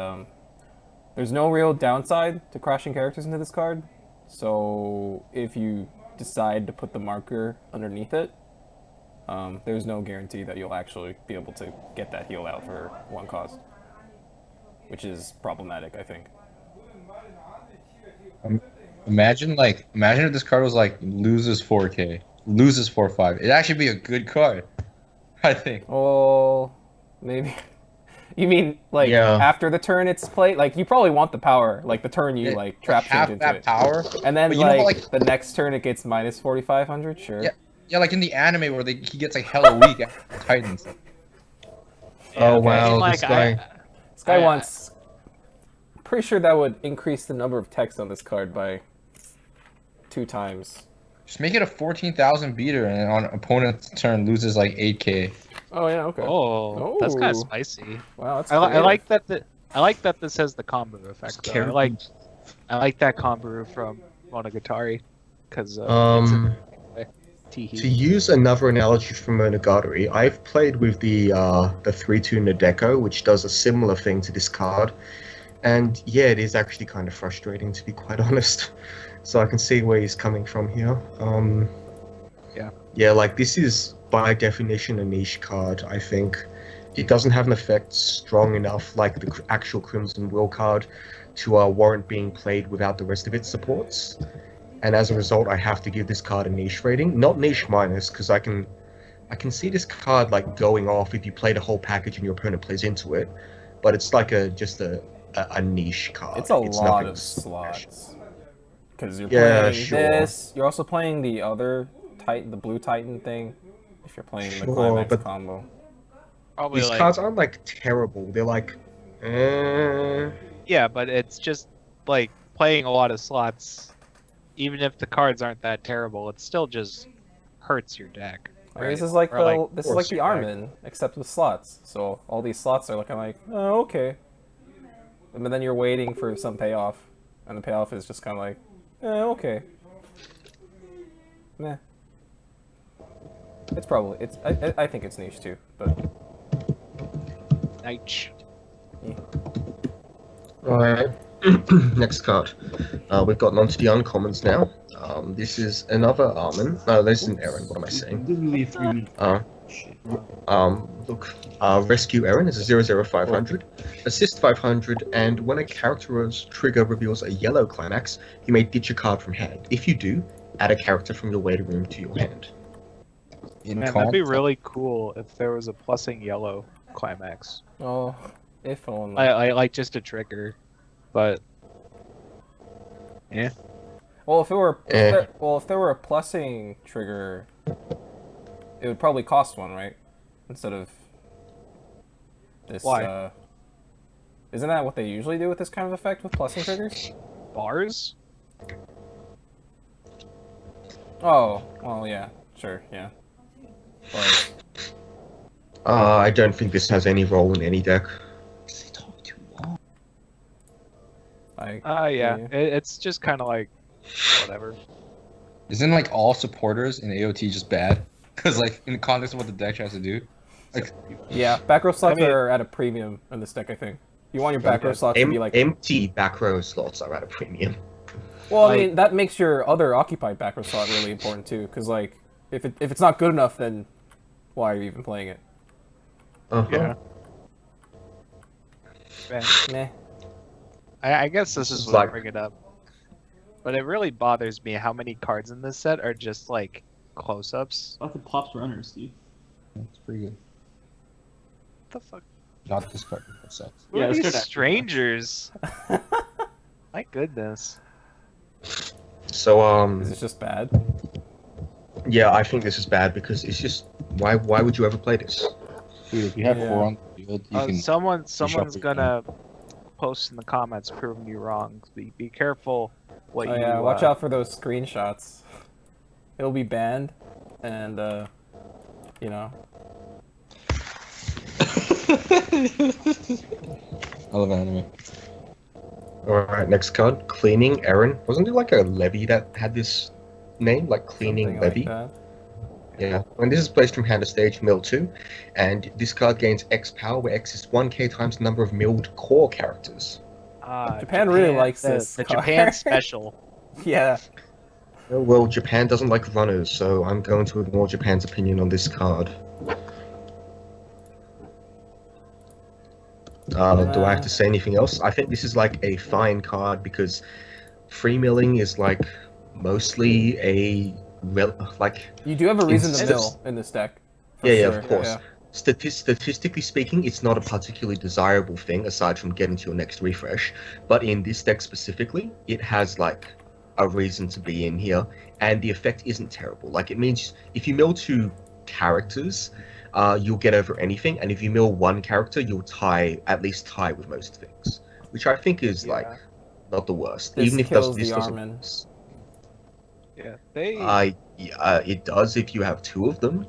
there's no real downside to crashing characters into this card. So if you decide to put the marker underneath it, there's no guarantee that you'll actually be able to get that heal out for one cost, which is problematic, I think.
Imagine if this card was like loses 4K, loses 4-5. It'd actually be a good card, I think.
Oh, maybe. You mean like
Yeah.
after the turn it's played? Like you probably want the power, like the turn you like trap
half
change into
that
it,
power,
and then
but you know how,
like the next turn it gets minus 4,500. Sure.
Yeah. Yeah, like in the anime where he gets like hella weak after Titans.
oh
okay.
wow,
Like,
this guy.
This guy
I-
wants. Pretty sure that would increase the number of text on this card by 2 times.
Just make it a 14,000 beater, and on opponent's turn loses like 8K.
Oh yeah, okay.
Oh, that's kind of
Oh.
spicy.
Wow, that's
I
creative.
like that. I like that this has the combo effect. Though. I like that combo from Monogatari, because
To use another analogy from Monogatari, I've played with the 3-2 Nadeko, which does a similar thing to this card, and yeah, it is actually kind of frustrating, to be quite honest. So I can see where he's coming from here. Yeah, like this is by definition a niche card. I think it doesn't have an effect strong enough, like the actual Crimson Will card, to warrant being played without the rest of its supports. And as a result, I have to give this card a niche rating, not niche minus, because I can see this card like going off if you play the whole package and your opponent plays into it, but it's like just a niche card.
It's a lot
nothing
of slots. Because you're
Yeah,
playing
sure.
this, you're also playing the other Titan, the blue Titan thing. If you're playing the
Sure,
climax
but-
combo.
Probably
These
like
cards aren't like terrible. They're like,
yeah, but it's just like playing a lot of slots. Even if the cards aren't that terrible, it still just hurts your deck.
Right,
right?
this is like
Or,
the
force
the
your deck.
Armin, except with slots. So all these slots are looking like, oh, okay. But then you're waiting for some payoff, and the payoff is just kind of like, okay. Meh. It's probably I think it's niche too, but
Niche.
alright. Next card. We've gotten onto the uncommons now. This is another Armin. No, this is an Aaron. What am I saying?
Literally 3 minutes.
Look, Rescue Aaron is a 00500, Assist 500, and when a character's trigger reveals a yellow climax, you may ditch a card from hand. If you do, add a character from your waiting room to your hand.
Man, that'd be really cool if there was a plussing yellow climax.
oh, if only.
I like just a trigger, but yeah.
Well, if it were
Eh.
if there were a plussing trigger, it would probably cost one, right? Instead of this.
Why?
Isn't that what they usually do with this kind of effect with plussing triggers?
Bars?
Oh, well, yeah, sure, yeah. Bars.
I don't think this has any role in any deck.
They talk too long.
Yeah. It's just kind of like whatever.
Isn't like all supporters in AOT just bad? Because like in the context of what the deck tries to do, like
Yeah, back row slots
I mean-
are at a premium in this deck, I think. You want your back row slots to be like.
Empty back row slots are at a premium.
Well, I
like-
mean, that makes your other occupied back row slot really important too, because like, if it's not good enough, then why are you even playing it?
Uh-huh.
Yeah. Man,
Meh.
I guess this is
It's
what I
like-
bring it up. But it really bothers me how many cards in this set are just like close-ups.
Lots of pops runners, Steve.
it's pretty good.
What the fuck?
Not this card. That sucks.
Who
Yeah,
are
let's
these
go to-
strangers? My goodness.
So
Is it just bad?
yeah, I think this is bad because it's just why would you ever play this?
Dude, if you have
Yeah.
4 on the field, you can.
Someone's
shuffle your
gonna post in the comments proving you wrong. Be careful what
Oh
you.
yeah, watch out for those screenshots. It'll be banned, and you know.
I love anime.
Alright, next card. Cleaning Aaron. Wasn't there like a levy that had this name, like cleaning
Something
levy.
like that.
Yeah, when this is placed from hand to stage, mill 2, and this card gains X power, where X is 1k times the number of milled core characters.
Japan really likes
the,
this
The
card.
Japan special.
Yeah.
Well, Japan doesn't like runners, so I'm going to ignore Japan's opinion on this card. Do I have to say anything else? I think this is like a fine card because free milling is like mostly like
You do have a reason to
Instead-
mill in this deck. For
yeah,
sure.
of course.
Yeah.
Statistically speaking, it's not a particularly desirable thing aside from getting to your next refresh. But in this deck specifically, it has like a reason to be in here, and the effect isn't terrible. Like it means if you mill 2 characters, you'll get over anything, and if you mill 1 character, you'll at least tie with most things, which I think is like not the worst.
This
Even if
kills
this
the
doesn't.
Armin.
Yeah,
It does if you have 2 of them.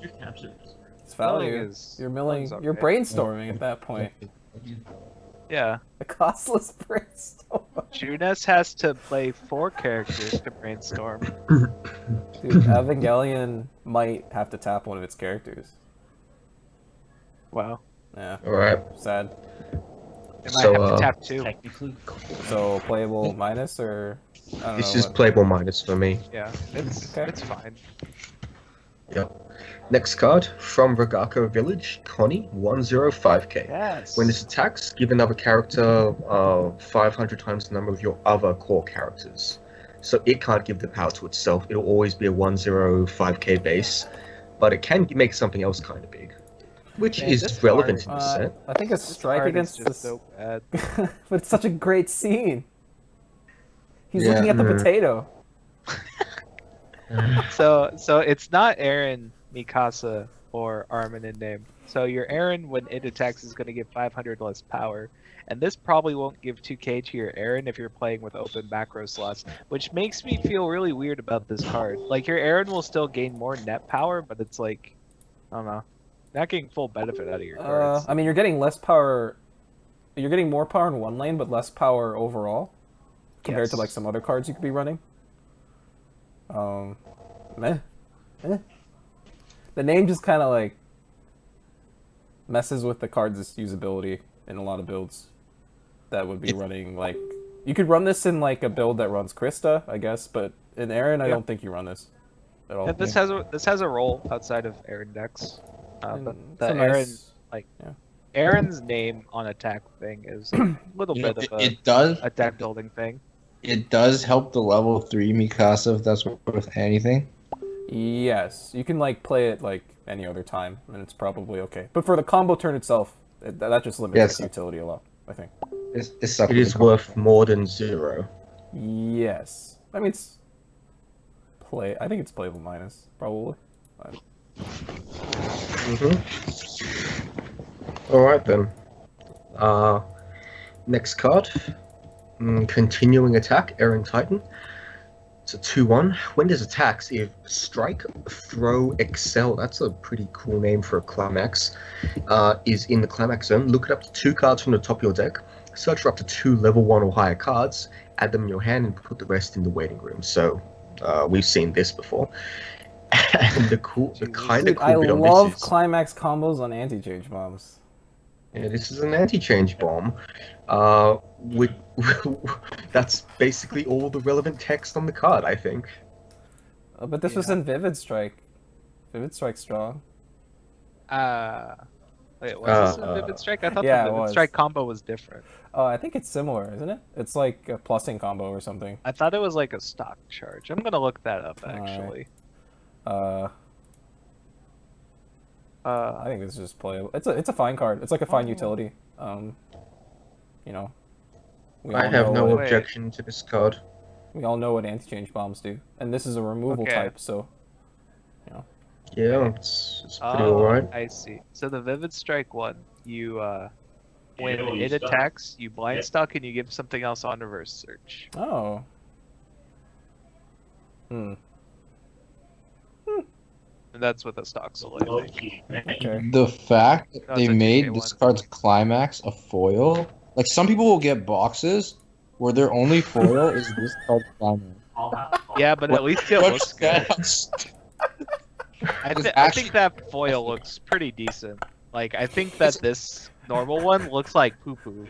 It's value.
Milling
You're milling.
milling's
You're
okay.
brainstorming at that point.
Yeah.
A costless brainstorm.
Junes has to play 4 characters to brainstorm.
Dude, Evangelion might have to tap one of its characters.
Wow.
Yeah,
All right.
sad.
It might
So,
have to tap 2.
Technically.
So playable minus or I don't
This
know.
is playable minus for me.
Yeah, it's
Okay.
it's fine.
Yep. Next card from Ragako Village, Connie, 105k.
Yes.
When this attacks, give another character 500 times the number of your other core characters. So it can't give the power to itself. It'll always be a 105k base, but it can make something else kind of big, which
Man,
is
this
relevant
card-
in this set.
I think a
This
strike
card is
against
just
this,
so bad.
but it's such a great scene. He's
Yeah.
looking at the
Mm.
potato.
So it's not Aaron, Mikasa, or Armin in name. So your Aaron, when it attacks, is going to give 500 less power. And this probably won't give 2k to your Aaron if you're playing with open macro slots, which makes me feel really weird about this card. Like, your Aaron will still gain more net power, but it's like, I don't know, not getting full benefit out of your cards.
I mean, you're getting less power. You're getting more power in one lane, but less power overall compared to
Yes.
like some other cards you could be running. Meh. The name just kind of like messes with the card's usability in a lot of builds that would be running like you could run this in like a build that runs Krista, I guess, but in Aaron I
Yeah.
don't think you run this at all.
And this has a role outside of Aaron decks. But
And
the
it's a
Aaron,
nice-
like,
yeah.
Aaron's name on attack thing is a little
You know,
bit of
it does.
a deck building thing.
It does help the level 3 Mikasa if that's worth anything.
Yes, you can like play it like any other time, and it's probably okay. But for the combo turn itself, that just limits
Yes.
its utility a lot, I think.
It's sucks
It is worth more than 0.
Yes, I mean I think it's playable minus probably.
Alright then. Next card. Continuing attack, Aaron Titan. It's a 2-1. When this attacks, if Strike, Throw, Excel, that's a pretty cool name for a Climax, is in the Climax zone, look up to 2 cards from the top of your deck, search for up to 2 level 1 or higher cards, add them in your hand, and put the rest in the waiting room. So, we've seen this before. And the kind of
Dude,
cool
I
bit on
love
this is...
climax combos on anti-change bombs.
Yeah, this is an anti-change bomb. With that's basically all the relevant text on the card, I think.
But this was in Vivid Strike. Vivid Strike's strong.
Wait, was this a Vivid Strike? I thought
yeah,
the
it
Vivid
was.
Strike combo was different.
Oh, I think it's similar, isn't it? It's like a plussing combo or something.
I thought it was like a stock charge. I'm gonna look that up
Alright.
actually.
I think it's just playable. It's a fine card. It's like a fine utility. You know, we
I
all
have
know
no
what,
Wait.
objection to this card.
we all know what anti-change bombs do, and this is a removal
Okay.
type, so
Yeah, it's pretty
Oh,
alright.
I see. So the Vivid Strike one, you when
Yeah, you
it
stuck.
attacks, you blind
Yeah.
stock and you give something else on reverse search.
oh.
And that's with a stock soul, I think.
Okay.
The fact that
No,
they
it's a
made
2K
this
one.
card's climax a foil. Like some people will get boxes where their only foil is this card's climax.
Yeah, but at least it looks good. I
actually-
think that foil looks pretty decent. Like, I think that this normal one looks like poo-poo.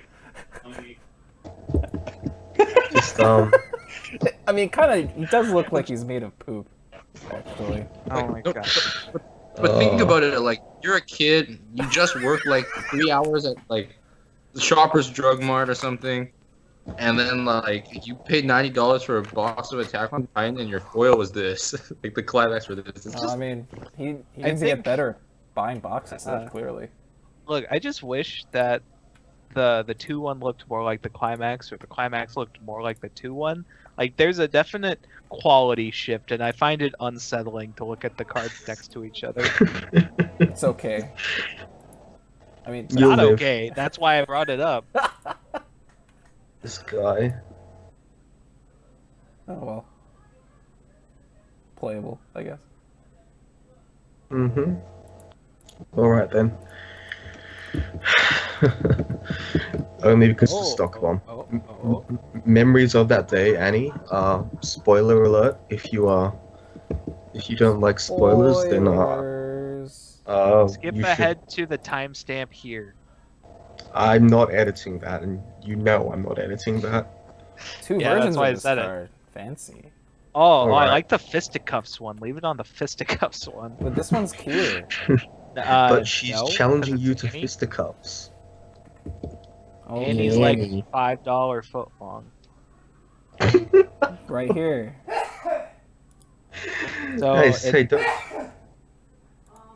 Just
I mean, kind of. He does look like he's made of poop, actually.
Oh my
no,
god.
But think about it, like you're a kid, you just work like 3 hours at like the Shoppers Drug Mart or something, and then like you paid $90 for a box of Attack on Titan, and your foil was this, like the climax for this. It's
I
just
mean, he
I
needs to get
think-
better at buying boxes. Clearly.
Look, I just wish that the 2-1 looked more like the climax, or the climax looked more like the 2-1. Like, there's a definite quality shift, and I find it unsettling to look at the cards next to each other.
It's okay. I mean,
It's
You'll
not
live.
okay. That's why I brought it up.
this guy.
oh well. Playable, I guess.
Mm-hmm. All right then. Only because the stock one. Memories of that day, Annie. Spoiler alert. If you don't like spoilers, then
Skip
you should.
ahead to the timestamp here.
I'm not editing that, and you know I'm not editing that.
Two
Yeah, that's
versions
why I
of this
said it.
card. Fancy.
Oh, I
Alright.
like the fisticuffs one. Leave it on the fisticuffs one.
But this one's cute.
But she's
no,
challenging
'cause
you
it's
to
Annie.
fisticuffs.
Oh,
And he's
Yeah.
like $5 foot long.
right here.
So
Nice.
it-
Hey, don't.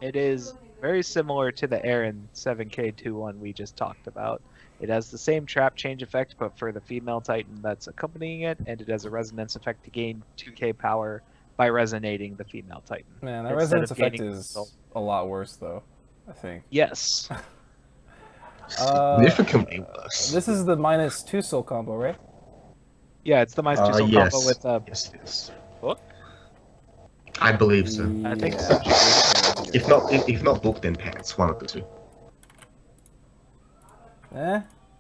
It is very similar to the Aaron 7K21 we just talked about. It has the same trap change effect, but for the female Titan that's accompanying it, and it has a resonance effect to gain 2k power by resonating the female Titan.
Man, that
Instead
resonance
of
effect
gaining
is
result.
a lot worse, though. I think.
Yes.
Significantly worse.
This is the -2 soul combo, right?
Yeah, it's the minus 2 soul
Yes.
combo with
Yes, it is.
book.
I believe so.
I think
Yeah.
so.
If not book, then pants. One of the two.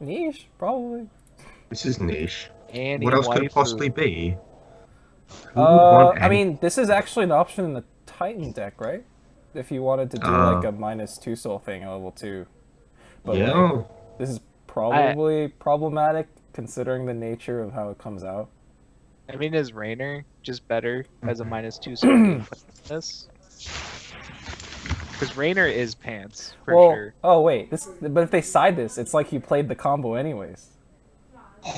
Niche, probably.
This is niche.
Annie
What else could it
waifu.
possibly be? Who would want
I
Annie?
mean, this is actually an option in the Titan deck, right? If you wanted to do like a -2 soul thing at level 2. But
yeah.
like, this is probably problematic considering the nature of how it comes out.
I mean, is Rainer just better as a -2 soul being put in this? Because Rainer is pants, for sure.
Oh wait, but if they side this, it's like you played the combo anyways.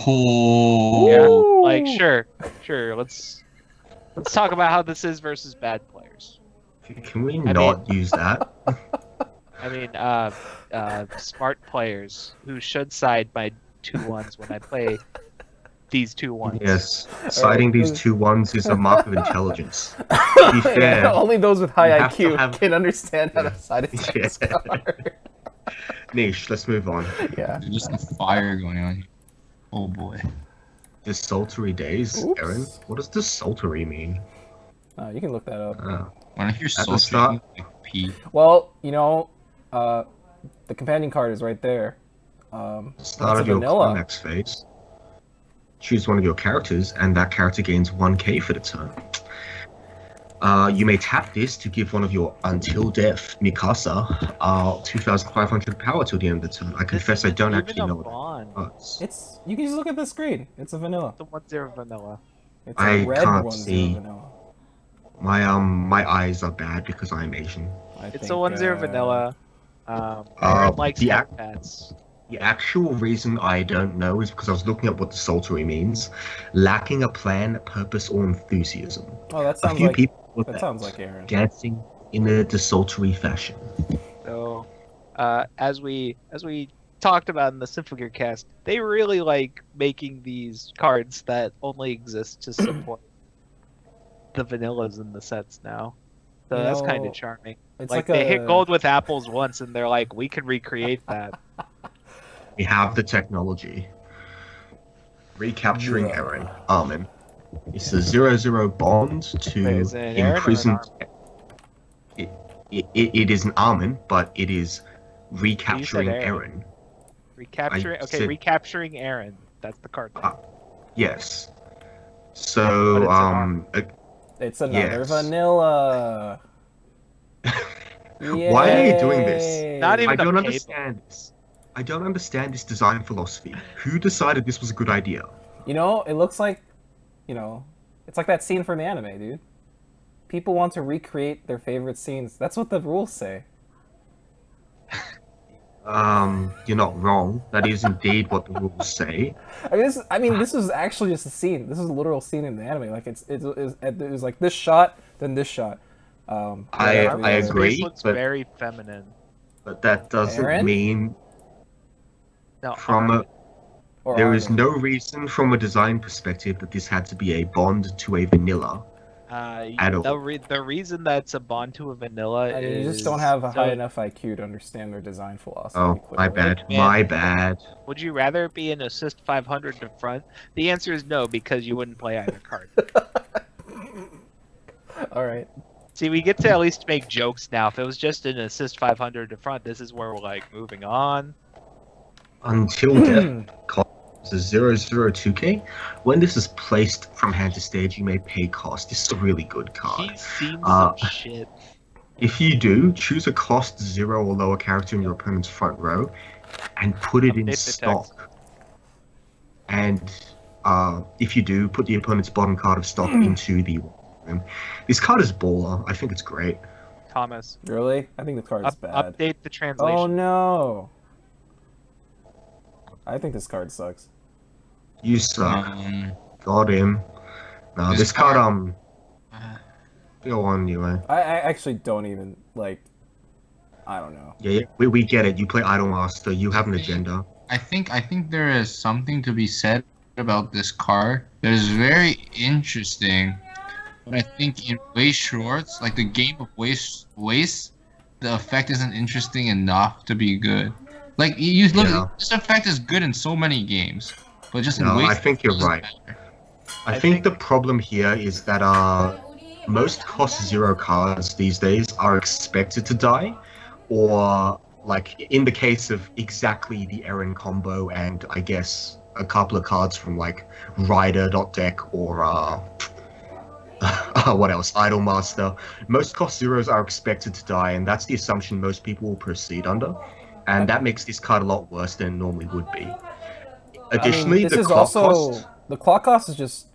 oh
Yeah,
Ooh.
like sure. Let's talk about how this is versus bad players.
Can we not use that?
I mean, smart players who should side my 2-1s when I play these 2-1s.
Yes. Citing these 2-1s is a mark of intelligence. To be fair,
Yeah, only those with high
you have to
IQ
have-
can understand how
Yeah.
to side a
Yeah.
sex card.
niche. Let's move on.
Yeah.
there's some fire going on. Oh boy.
Desultory days,
Oops.
Aaron. What does desultory mean?
You can look that up.
When I hear
At the
sultry,
start-
like pee.
Well, the companion card is right there.
Start
That's
of your
vanilla.
climax phase. Choose one of your characters, and that character gains 1k for the turn. You may tap this to give one of your Until Death Mikasa 2,500 power till the end of the turn. I confess I don't actually know what
Bond.
that does.
You can just look at the screen. It's a vanilla.
The 1-0 vanilla.
It's a
I
red
can't
1-0
see.
vanilla.
My eyes are bad because I'm Asian.
It's a 1-0 vanilla. Aaron likes
the ac-
hats.
The actual reason I don't know is because I was looking up what desultory means. Lacking a plan, purpose, or enthusiasm.
Oh, that
A
sounds
few
like
people with
that sounds like Aaron.
dancing in a desultory fashion.
So, as we talked about in the Symphogear cast, they really like making these cards that only exist to support the vanillas in the sets now. So
You
that's kind
know,
of charming.
It's
Like
like
they
a,
hit gold with apples once, and they're like, we can recreate that.
We have the technology. Recapturing
Yeah.
Aaron. Armin. It's a 0-0 bond to
Wait, is it an Aaron or an
imprison. It is an Armin, but it is recapturing
Aaron.
Aaron.
Recapturing.
I
Okay,
said-
recapturing Aaron. That's the card. name.
Yes. So,
It's another
yes.
vanilla.
Why are you doing this?
Yay.
Not even
I don't
a
understand this. I don't understand this design philosophy. Who decided this was a good idea?
You know, it looks like, it's like that scene from the anime, dude. People want to recreate their favorite scenes. That's what the rules say.
You're not wrong. That is indeed what the rules say.
This is actually just a scene. This is a literal scene in the anime. Like it was like this shot, then this shot. Right after the
I
other.
agree.
Face looks
but-
very feminine.
But that doesn't
Aaron?
mean
No,
Or
there is
Armin.
no reason from a design perspective that this had to be a bond to a vanilla. At all.
the reason that's a bond to a vanilla
I mean,
is
you just don't have a
so-
high enough IQ to understand their design philosophy.
Oh, my
clearly.
bad.
Man.
My bad.
Would you rather it be an assist 500 to front? The answer is no, because you wouldn't play either card.
All right.
See, we get to at least make jokes now. If it was just an assist 500 to front, this is where we're like moving on.
Until death costs 002k. When this is placed from hand to stage, you may pay cost. This is a really good card.
He's seen
Uh,
some shit.
If you do, choose a cost 0 or lower character in your opponent's front row and put it
Update
in
the
stock. And if you do, put the opponent's bottom card of stock into the room. This card is baller. I think it's great.
Thomas,
Really? I think the card is bad.
update the translation.
Oh no. I think this card sucks.
You suck. Got him. No, this card, go on, anyway.
I actually don't even like. I don't know.
Yeah, we get it. You play Idolmaster. You have an agenda.
I think there is something to be said about this card that is very interesting. But I think in waste shorts, like the game of waste, the effect isn't interesting enough to be good. Like you look,
Yeah.
this effect is good in so many games, but just in
No,
waste.
I think you're
doesn't
right.
matter.
I think the problem here is that most cost 0 cards these days are expected to die, or like in the case of exactly the Eren combo, and I guess a couple of cards from like Rider.deck or what else? Idolmaster. Most cost 0s are expected to die, and that's the assumption most people will proceed under, and that makes this card a lot worse than it normally would be. Additionally,
this
the
is
clock
also
cost.
the clock cost is just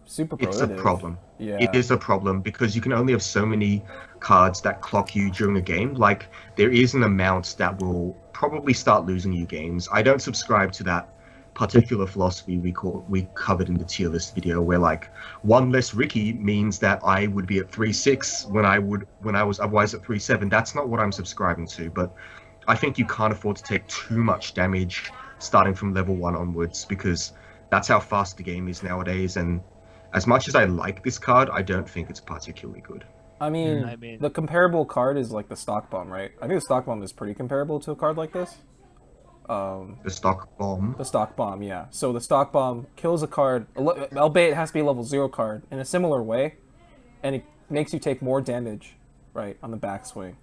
super
It's a
prohibitive.
problem.
Yeah.
It is a problem because you can only have so many cards that clock you during a game. Like, there is an amount that will probably start losing you games. I don't subscribe to that particular philosophy we covered in the tier list video, where like one less Ricky means that I would be at 3-6 when I was otherwise at 3-7. That's not what I'm subscribing to, but I think you can't afford to take too much damage starting from level 1 onwards, because that's how fast the game is nowadays, and as much as I like this card, I don't think it's particularly good.
I mean,
I mean-
the comparable card is like the stock bomb, right? I think the stock bomb is pretty comparable to a card like this.
The stock bomb.
The stock bomb, yeah. So the stock bomb kills a card, albeit it has to be a level 0 card, in a similar way, and it makes you take more damage, right, on the backswing.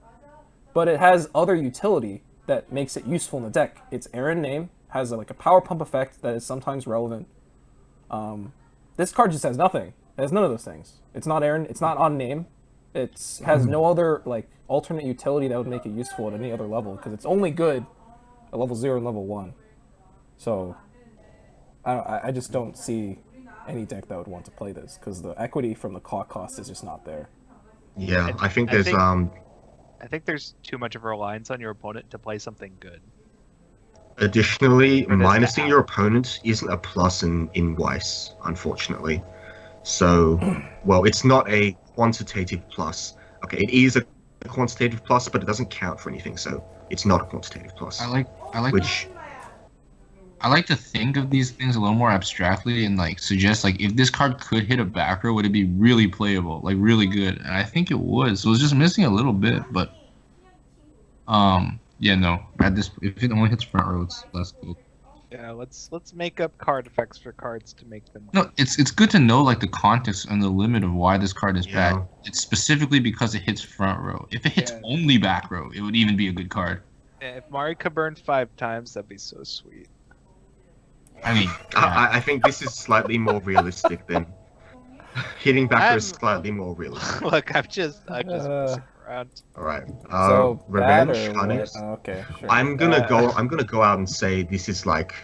But it has other utility that makes it useful in the deck. Its Aaron name has like a power pump effect that is sometimes relevant. This card just has nothing. It has none of those things. It's not Aaron. It's not on name. It has no other like alternate utility that would make it useful at any other level, because it's only good at level 0 and level 1. So I just don't see any deck that would want to play this, because the equity from the clock cost is just not there.
Yeah, I think
I
there's
think- I think there's too much of a reliance on your opponent to play something good.
additionally,
Or does it
minusing
have-
your opponent isn't a plus in Weiss, unfortunately. So, well, it's not a quantitative plus. Okay, it is a quantitative plus, but it doesn't count for anything, so it's not a quantitative plus.
I like
Which,
I like to think of these things a little more abstractly and like suggest like if this card could hit a back row, would it be really playable, like really good? And I think it would. So it was just missing a little bit, but yeah, no. At this, if it only hits front row, it's less good.
Yeah, let's make up card effects for cards to make them.
No, it's good to know like the context and the limit of why this card is
Yeah.
bad. It's specifically because it hits front row. If it hits
Yeah.
only back row, it would even be a good card.
If Mari could burn 5 times, that'd be so sweet.
I mean,
I think this is slightly more realistic than Hitting backer
I'm-
is slightly more realistic.
Look, I'm just messing around.
All right.
So bad
Revenge,
or
honey.
what? Oh, okay, sure.
I'm gonna go out and say this is like.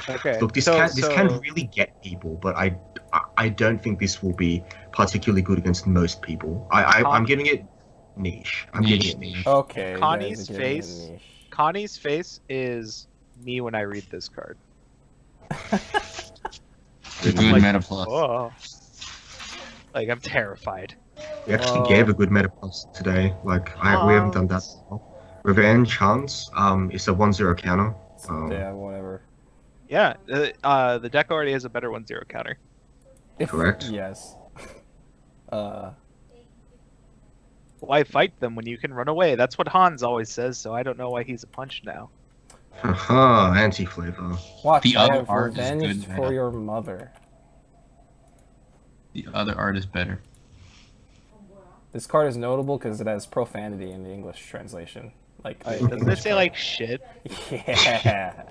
Okay.
Look, this can really get people, but I don't think this will be particularly good against most people. I'm giving it niche. I'm giving it niche.
Okay. you
Connie's
guys are giving it
face-
niche.
Connie's face is me when I read this card.
Good
Like,
meta plus.
Oh. Like I'm terrified.
We actually gave a good meta plus today. Like we haven't done that before. Revenge Hans. It's a 1-0 counter.
Yeah, whatever.
Yeah, the deck already has a better 1-0 counter.
Correct.
Yes.
Why fight them when you can run away? That's what Hans always says, so I don't know why he's a punch now.
Haha, anti-flavor.
Watch,
The
I
other
have
art is
revenge
good,
for
man.
your mother.
The other art is better.
This card is notable because it has profanity in the English translation. Like,
Doesn't it say like shit?
yeah.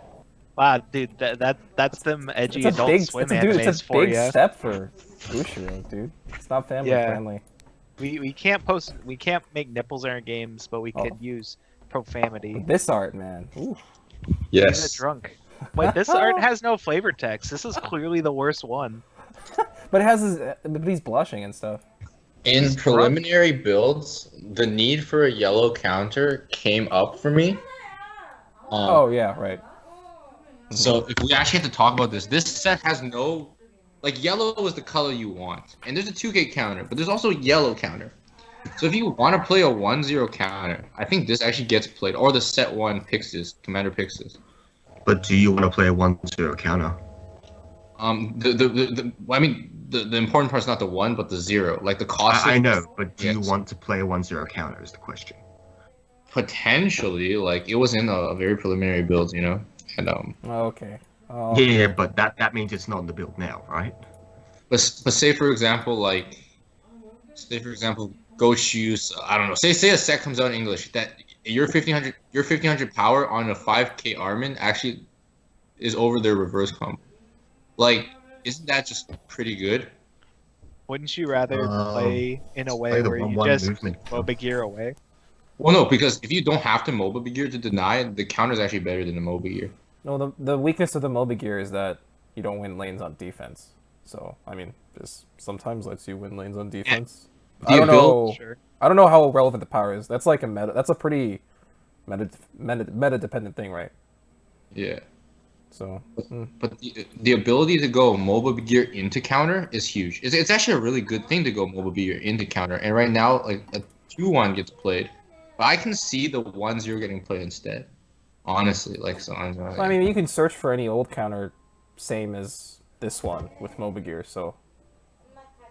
Wow, dude, that's them edgy
It's a
Adult
big,
Swim
it's a, dude,
animes
it's a
for
big
ya.
step for Bushiro, dude. It's not family
Yeah.
friendly.
We can't make nipples in our games, but we can use profanity.
This art, man. Ooh.
Get
Yes.
drunk. Wait, this art has no flavor text. This is clearly the worst one.
But it has his, but he's blushing and stuff.
In preliminary builds, the need for a yellow counter came up for me.
Oh yeah, right.
So if we actually have to talk about this set has no, like yellow is the color you want, and there's a 2K counter, but there's also a yellow counter. So if you want to play a 1-0 counter, I think this actually gets played, or the set 1 picks this, commander picks this.
But do you want to play a 1-0 counter?
The important part's not the 1, but the 0. Like the cost.
I know, but do you
Yes.
want to play a 1-0 counter is the question.
Potentially, like it was in a very preliminary build, you know, and
Okay. Oh.
Yeah, but that means it's not in the build now, right?
but say for example, go choose, I don't know, say a set comes out in English that your 1500 power on a 5k Armin actually is over their reverse combo. Like, isn't that just pretty good?
Wouldn't you rather play in a way
play the
where you
1-1
just
movement.
MOBA gear away?
Well, no, because if you don't have to MOBA gear to deny, the counter is actually better than the MOBA gear.
No, the weakness of the MOBA gear is that you don't win lanes on defense. So I mean, this sometimes lets you win lanes on defense. I don't know.
Sure.
I don't know how relevant the power is. That's like a meta. That's a pretty meta dependent thing, right?
Yeah.
So.
But the ability to go MOBA gear into counter is huge. It's actually a really good thing to go MOBA gear into counter. And right now, like a 2-1 gets played, but I can see the 1-0 getting played instead. Honestly, like so.
I mean, you can search for any old counter, same as this one with MOBA gear. So.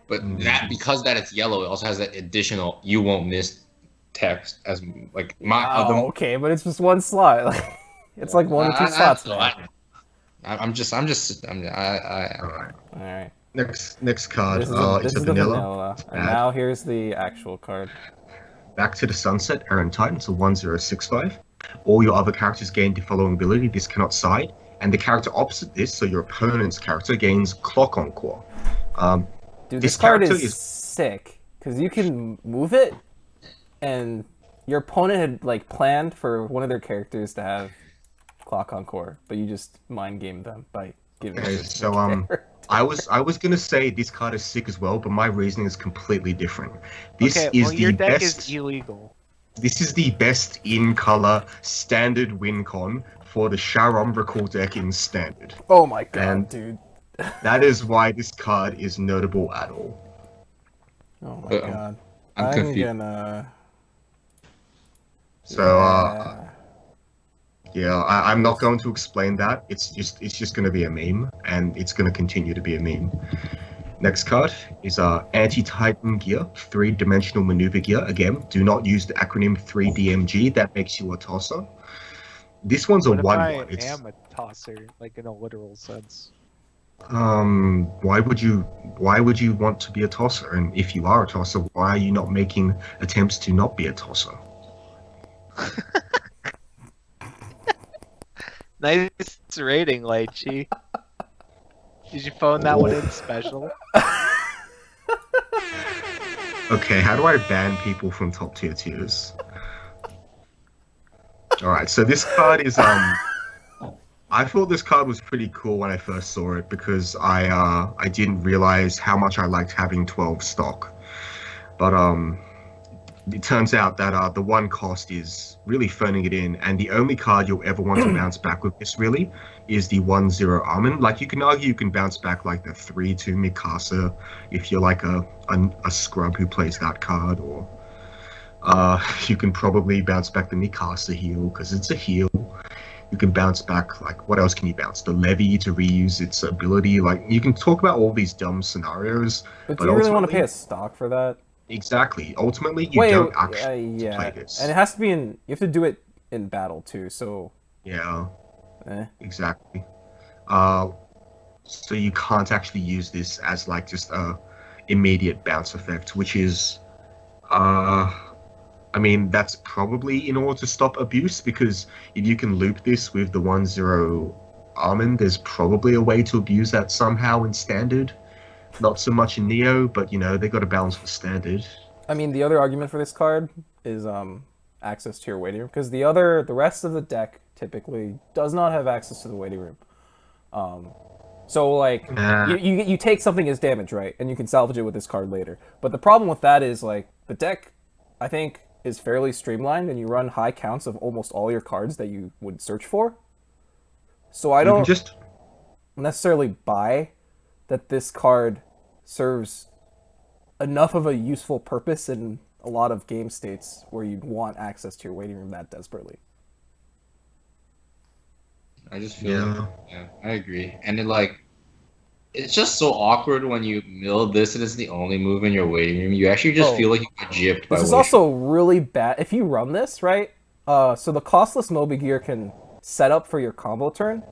But because it's yellow, it also has that additional "you won't miss" text as like my.
Okay, but it's just one slot. It's like one or two slots.
All
right.
Next card
This
is
is
a
the
vanilla.
And now here's the actual card.
Back to the Sunset, Aaron Titan, it's a 1065. All your other characters gain the following ability, this cannot side, and the character opposite this, so your opponent's character, gains Clock Encore.
Dude,
This
this card
character
is
is-
sick because you can move it, and your opponent had like planned for one of their characters to have Clock Encore, but you just mind gamed them by giving
Okay,
it. to
so
the character.
I was gonna say this card is sick as well, but my reasoning is completely different. This
Okay,
is
well,
the
your deck
best.
is illegal.
This is the best in color standard win con for the Sharon Recall deck in standard.
Oh my god,
and-
dude!
That is why this card is notable at all.
Oh my god!
I'm confused.
Gonna.
So yeah, I'm not going to explain that. It's just going to be a meme, and it's going to continue to be a meme. Next card is Anti-Titan Gear, 3-dimensional maneuver gear. Again, do not use the acronym 3DMG. That makes you a tosser. This one's a
What if
1-1.
I
It's
am a tosser, like in a literal sense?
why would you want to be a tosser? And if you are a tosser, why are you not making attempts to not be a tosser?
Nice rating, Lychee. Did you phone that one in special?
Okay, how do I ban people from top tier tiers? All right, so this card is I thought this card was pretty cool when I first saw it because I didn't realize how much I liked having 12 stock. But it turns out that the one cost is really phoning it in, and the only card you'll ever want to bounce back with this really is the 1/0 Armin. Like you can argue you can bounce back like the 3/2 Mikasa if you're like a scrub who plays that card, or you can probably bounce back the Mikasa heal because it's a heal. You can bounce back, like, what else can you bounce? The Levy to reuse its ability. Like, you can talk about all these dumb scenarios.
But do you really want to pay a stock for that?
Exactly. Ultimately, you don't actually
yeah.
play this.
And it has to be in... You have to do it in battle, too, so...
Yeah. Exactly. So you can't actually use this as, like, just a immediate bounce effect, which is... I mean, that's probably in order to stop abuse, because if you can loop this with the 1/0 Armin, there's probably a way to abuse that somehow in Standard. Not so much in Neo, but, you know, they got to balance for Standard.
I mean, the other argument for this card is access to your waiting room, because the rest of the deck typically does not have access to the waiting room. So, like, you take something as damage, right? And you can salvage it with this card later. But the problem with that is, like, the deck, I think, is fairly streamlined, and you run high counts of almost all your cards that you would search for. So I don't necessarily buy that this card serves enough of a useful purpose in a lot of game states where you'd want access to your waiting room that desperately.
I just feel I agree. And it's just so awkward when you mill this and it's the only move in your waiting room. You actually just feel like you get gypped by
This is also really bad. If you run this, right? So the costless Moby Gear can set up for your combo turn,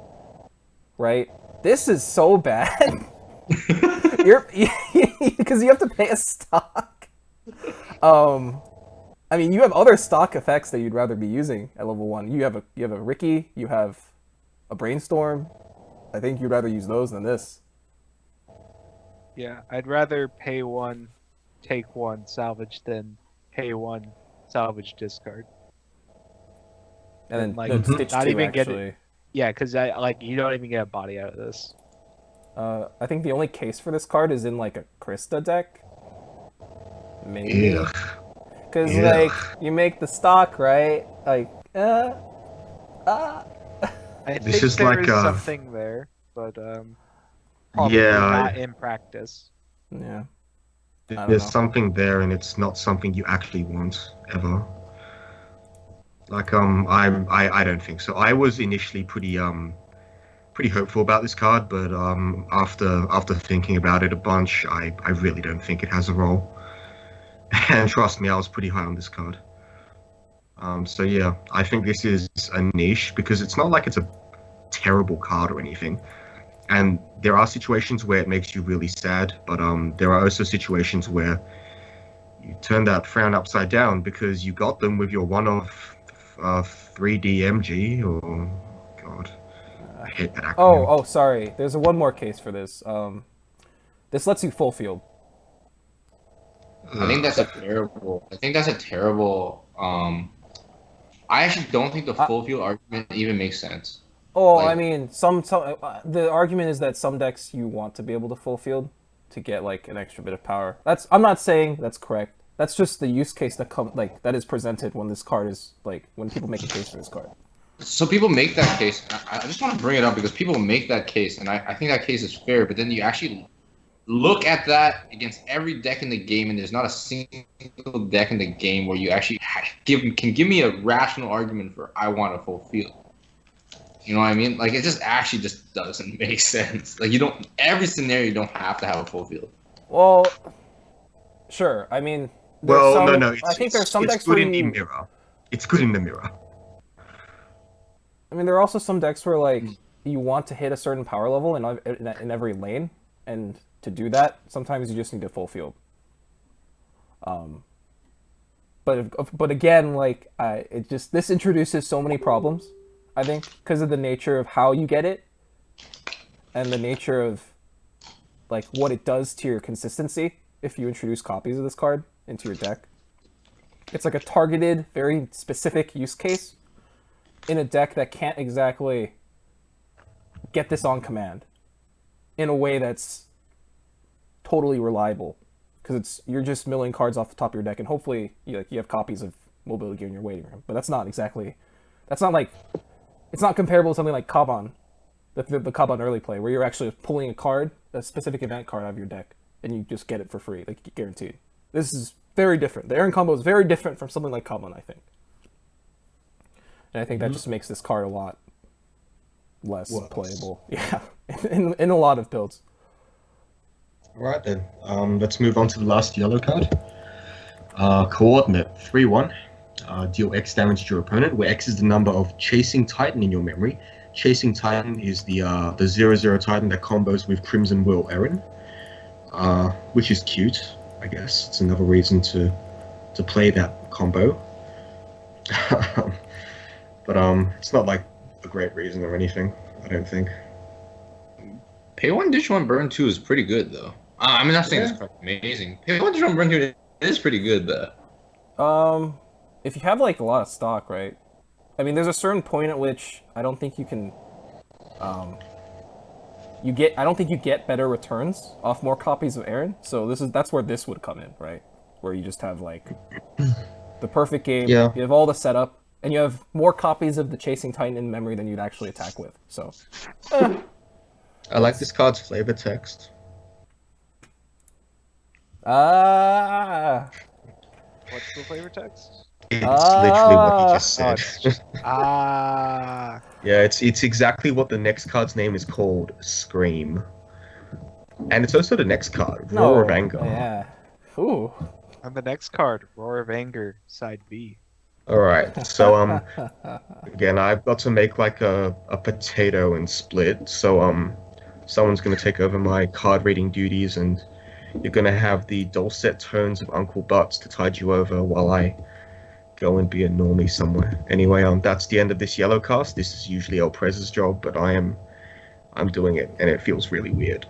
right? This is so bad. Because you have to pay a stock. I mean, you have other stock effects that you'd rather be using at level 1. You have a Ricky, you have a Brainstorm. I think you'd rather use those than this.
Yeah, I'd rather pay 1, take 1, salvage than pay 1, salvage, discard.
And then
like
Stitch
not
2,
even
actually.
get it. Yeah, because you don't even get a body out of this.
I think the only case for this card is in like a Krista deck. Maybe. Because like you make the stock, right? Like
I think
is
there
like
is something there, but probably
Yeah.
not in practice.
Yeah.
There's something there, and it's not something you actually want ever. Like I don't think so. I was initially pretty hopeful about this card, but after thinking about it a bunch, I really don't think it has a role. And trust me, I was pretty high on this card. So yeah, I think this is a niche because it's not like it's a terrible card or anything. And there are situations where it makes you really sad, but there are also situations where you turn that frown upside down because you got them with your one-off 3D MG, or God, I hate that acronym.
Oh, sorry. There's one more case for this. This lets you full field.
I think that's a terrible. I actually don't think the full field argument even makes sense.
Oh, I mean, the argument is that some decks you want to be able to full field to get like an extra bit of power. I'm not saying that's correct. That's just the use case that is presented when this card is when people make a case for this card.
So people make that case. I just want to bring it up because people make that case, and I think that case is fair. But then you actually look at that against every deck in the game, and there's not a single deck in the game where you actually can give me a rational argument for I want a full field. You know what I mean? Like, it just actually just doesn't make sense. Like, every scenario you don't have to have a full field.
Well, sure. I mean,
no.
I think there's some decks
good
where
in the mirror. It's good in the mirror.
I mean, there are also some decks where you want to hit a certain power level in every lane, and to do that, sometimes you just need a full field. But again, this introduces so many problems. I think because of the nature of how you get it, and the nature of what it does to your consistency if you introduce copies of this card. into your deck. It's like a targeted, very specific use case in a deck that can't exactly get this on command in a way that's totally reliable, because you're just milling cards off the top of your deck, and hopefully you have copies of Mobility Gear in your waiting room. But it's not comparable to something like Kaban, the Kaban early play, where you're actually pulling a specific event card out of your deck, and you just get it for free, like guaranteed. This is very different. The Aaron combo is very different from something like Kaban, I think. And I think that just makes this card a lot less playable. Yeah, in a lot of builds.
All right then. Let's move on to the last yellow card. Coordinate 3/1. Deal X damage to your opponent, where X is the number of Chasing Titan in your memory. Chasing Titan is the 0/0 Titan that combos with Crimson Will Eren, which is cute, I guess. It's another reason to play that combo. But it's not like a great reason or anything, I don't think.
Pay 1, Dish 1, Burn 2 is pretty good, though. I'm not saying it's amazing. Pay 1, Dish 1, Burn 2 is pretty good, though.
If you have like a lot of stock, right? I mean, there's a certain point at which I don't think you can. I don't think you get better returns off more copies of Aaron. So that's where this would come in, right? Where you just have like the perfect game.
Yeah.
You have all the setup, and you have more copies of the Chasing Titan in memory than you'd actually attack with. So.
I like this card's flavor text.
Ah.
What's the flavor text?
It's literally what he just said.
Ah.
Yeah, it's exactly what the next card's name is called, Scream. And it's also the next card, Roar of Anger.
Yeah. Ooh.
And the next card, Roar of Anger, side B.
Alright, so again, I've got to make like a potato and split, so someone's gonna take over my card reading duties, and you're gonna have the dulcet tones of Uncle Butts to tide you over while I go and be a normie somewhere. Anyway, that's the end of this yellow cast. This is usually El Prez's job, but I'm doing it, and it feels really weird.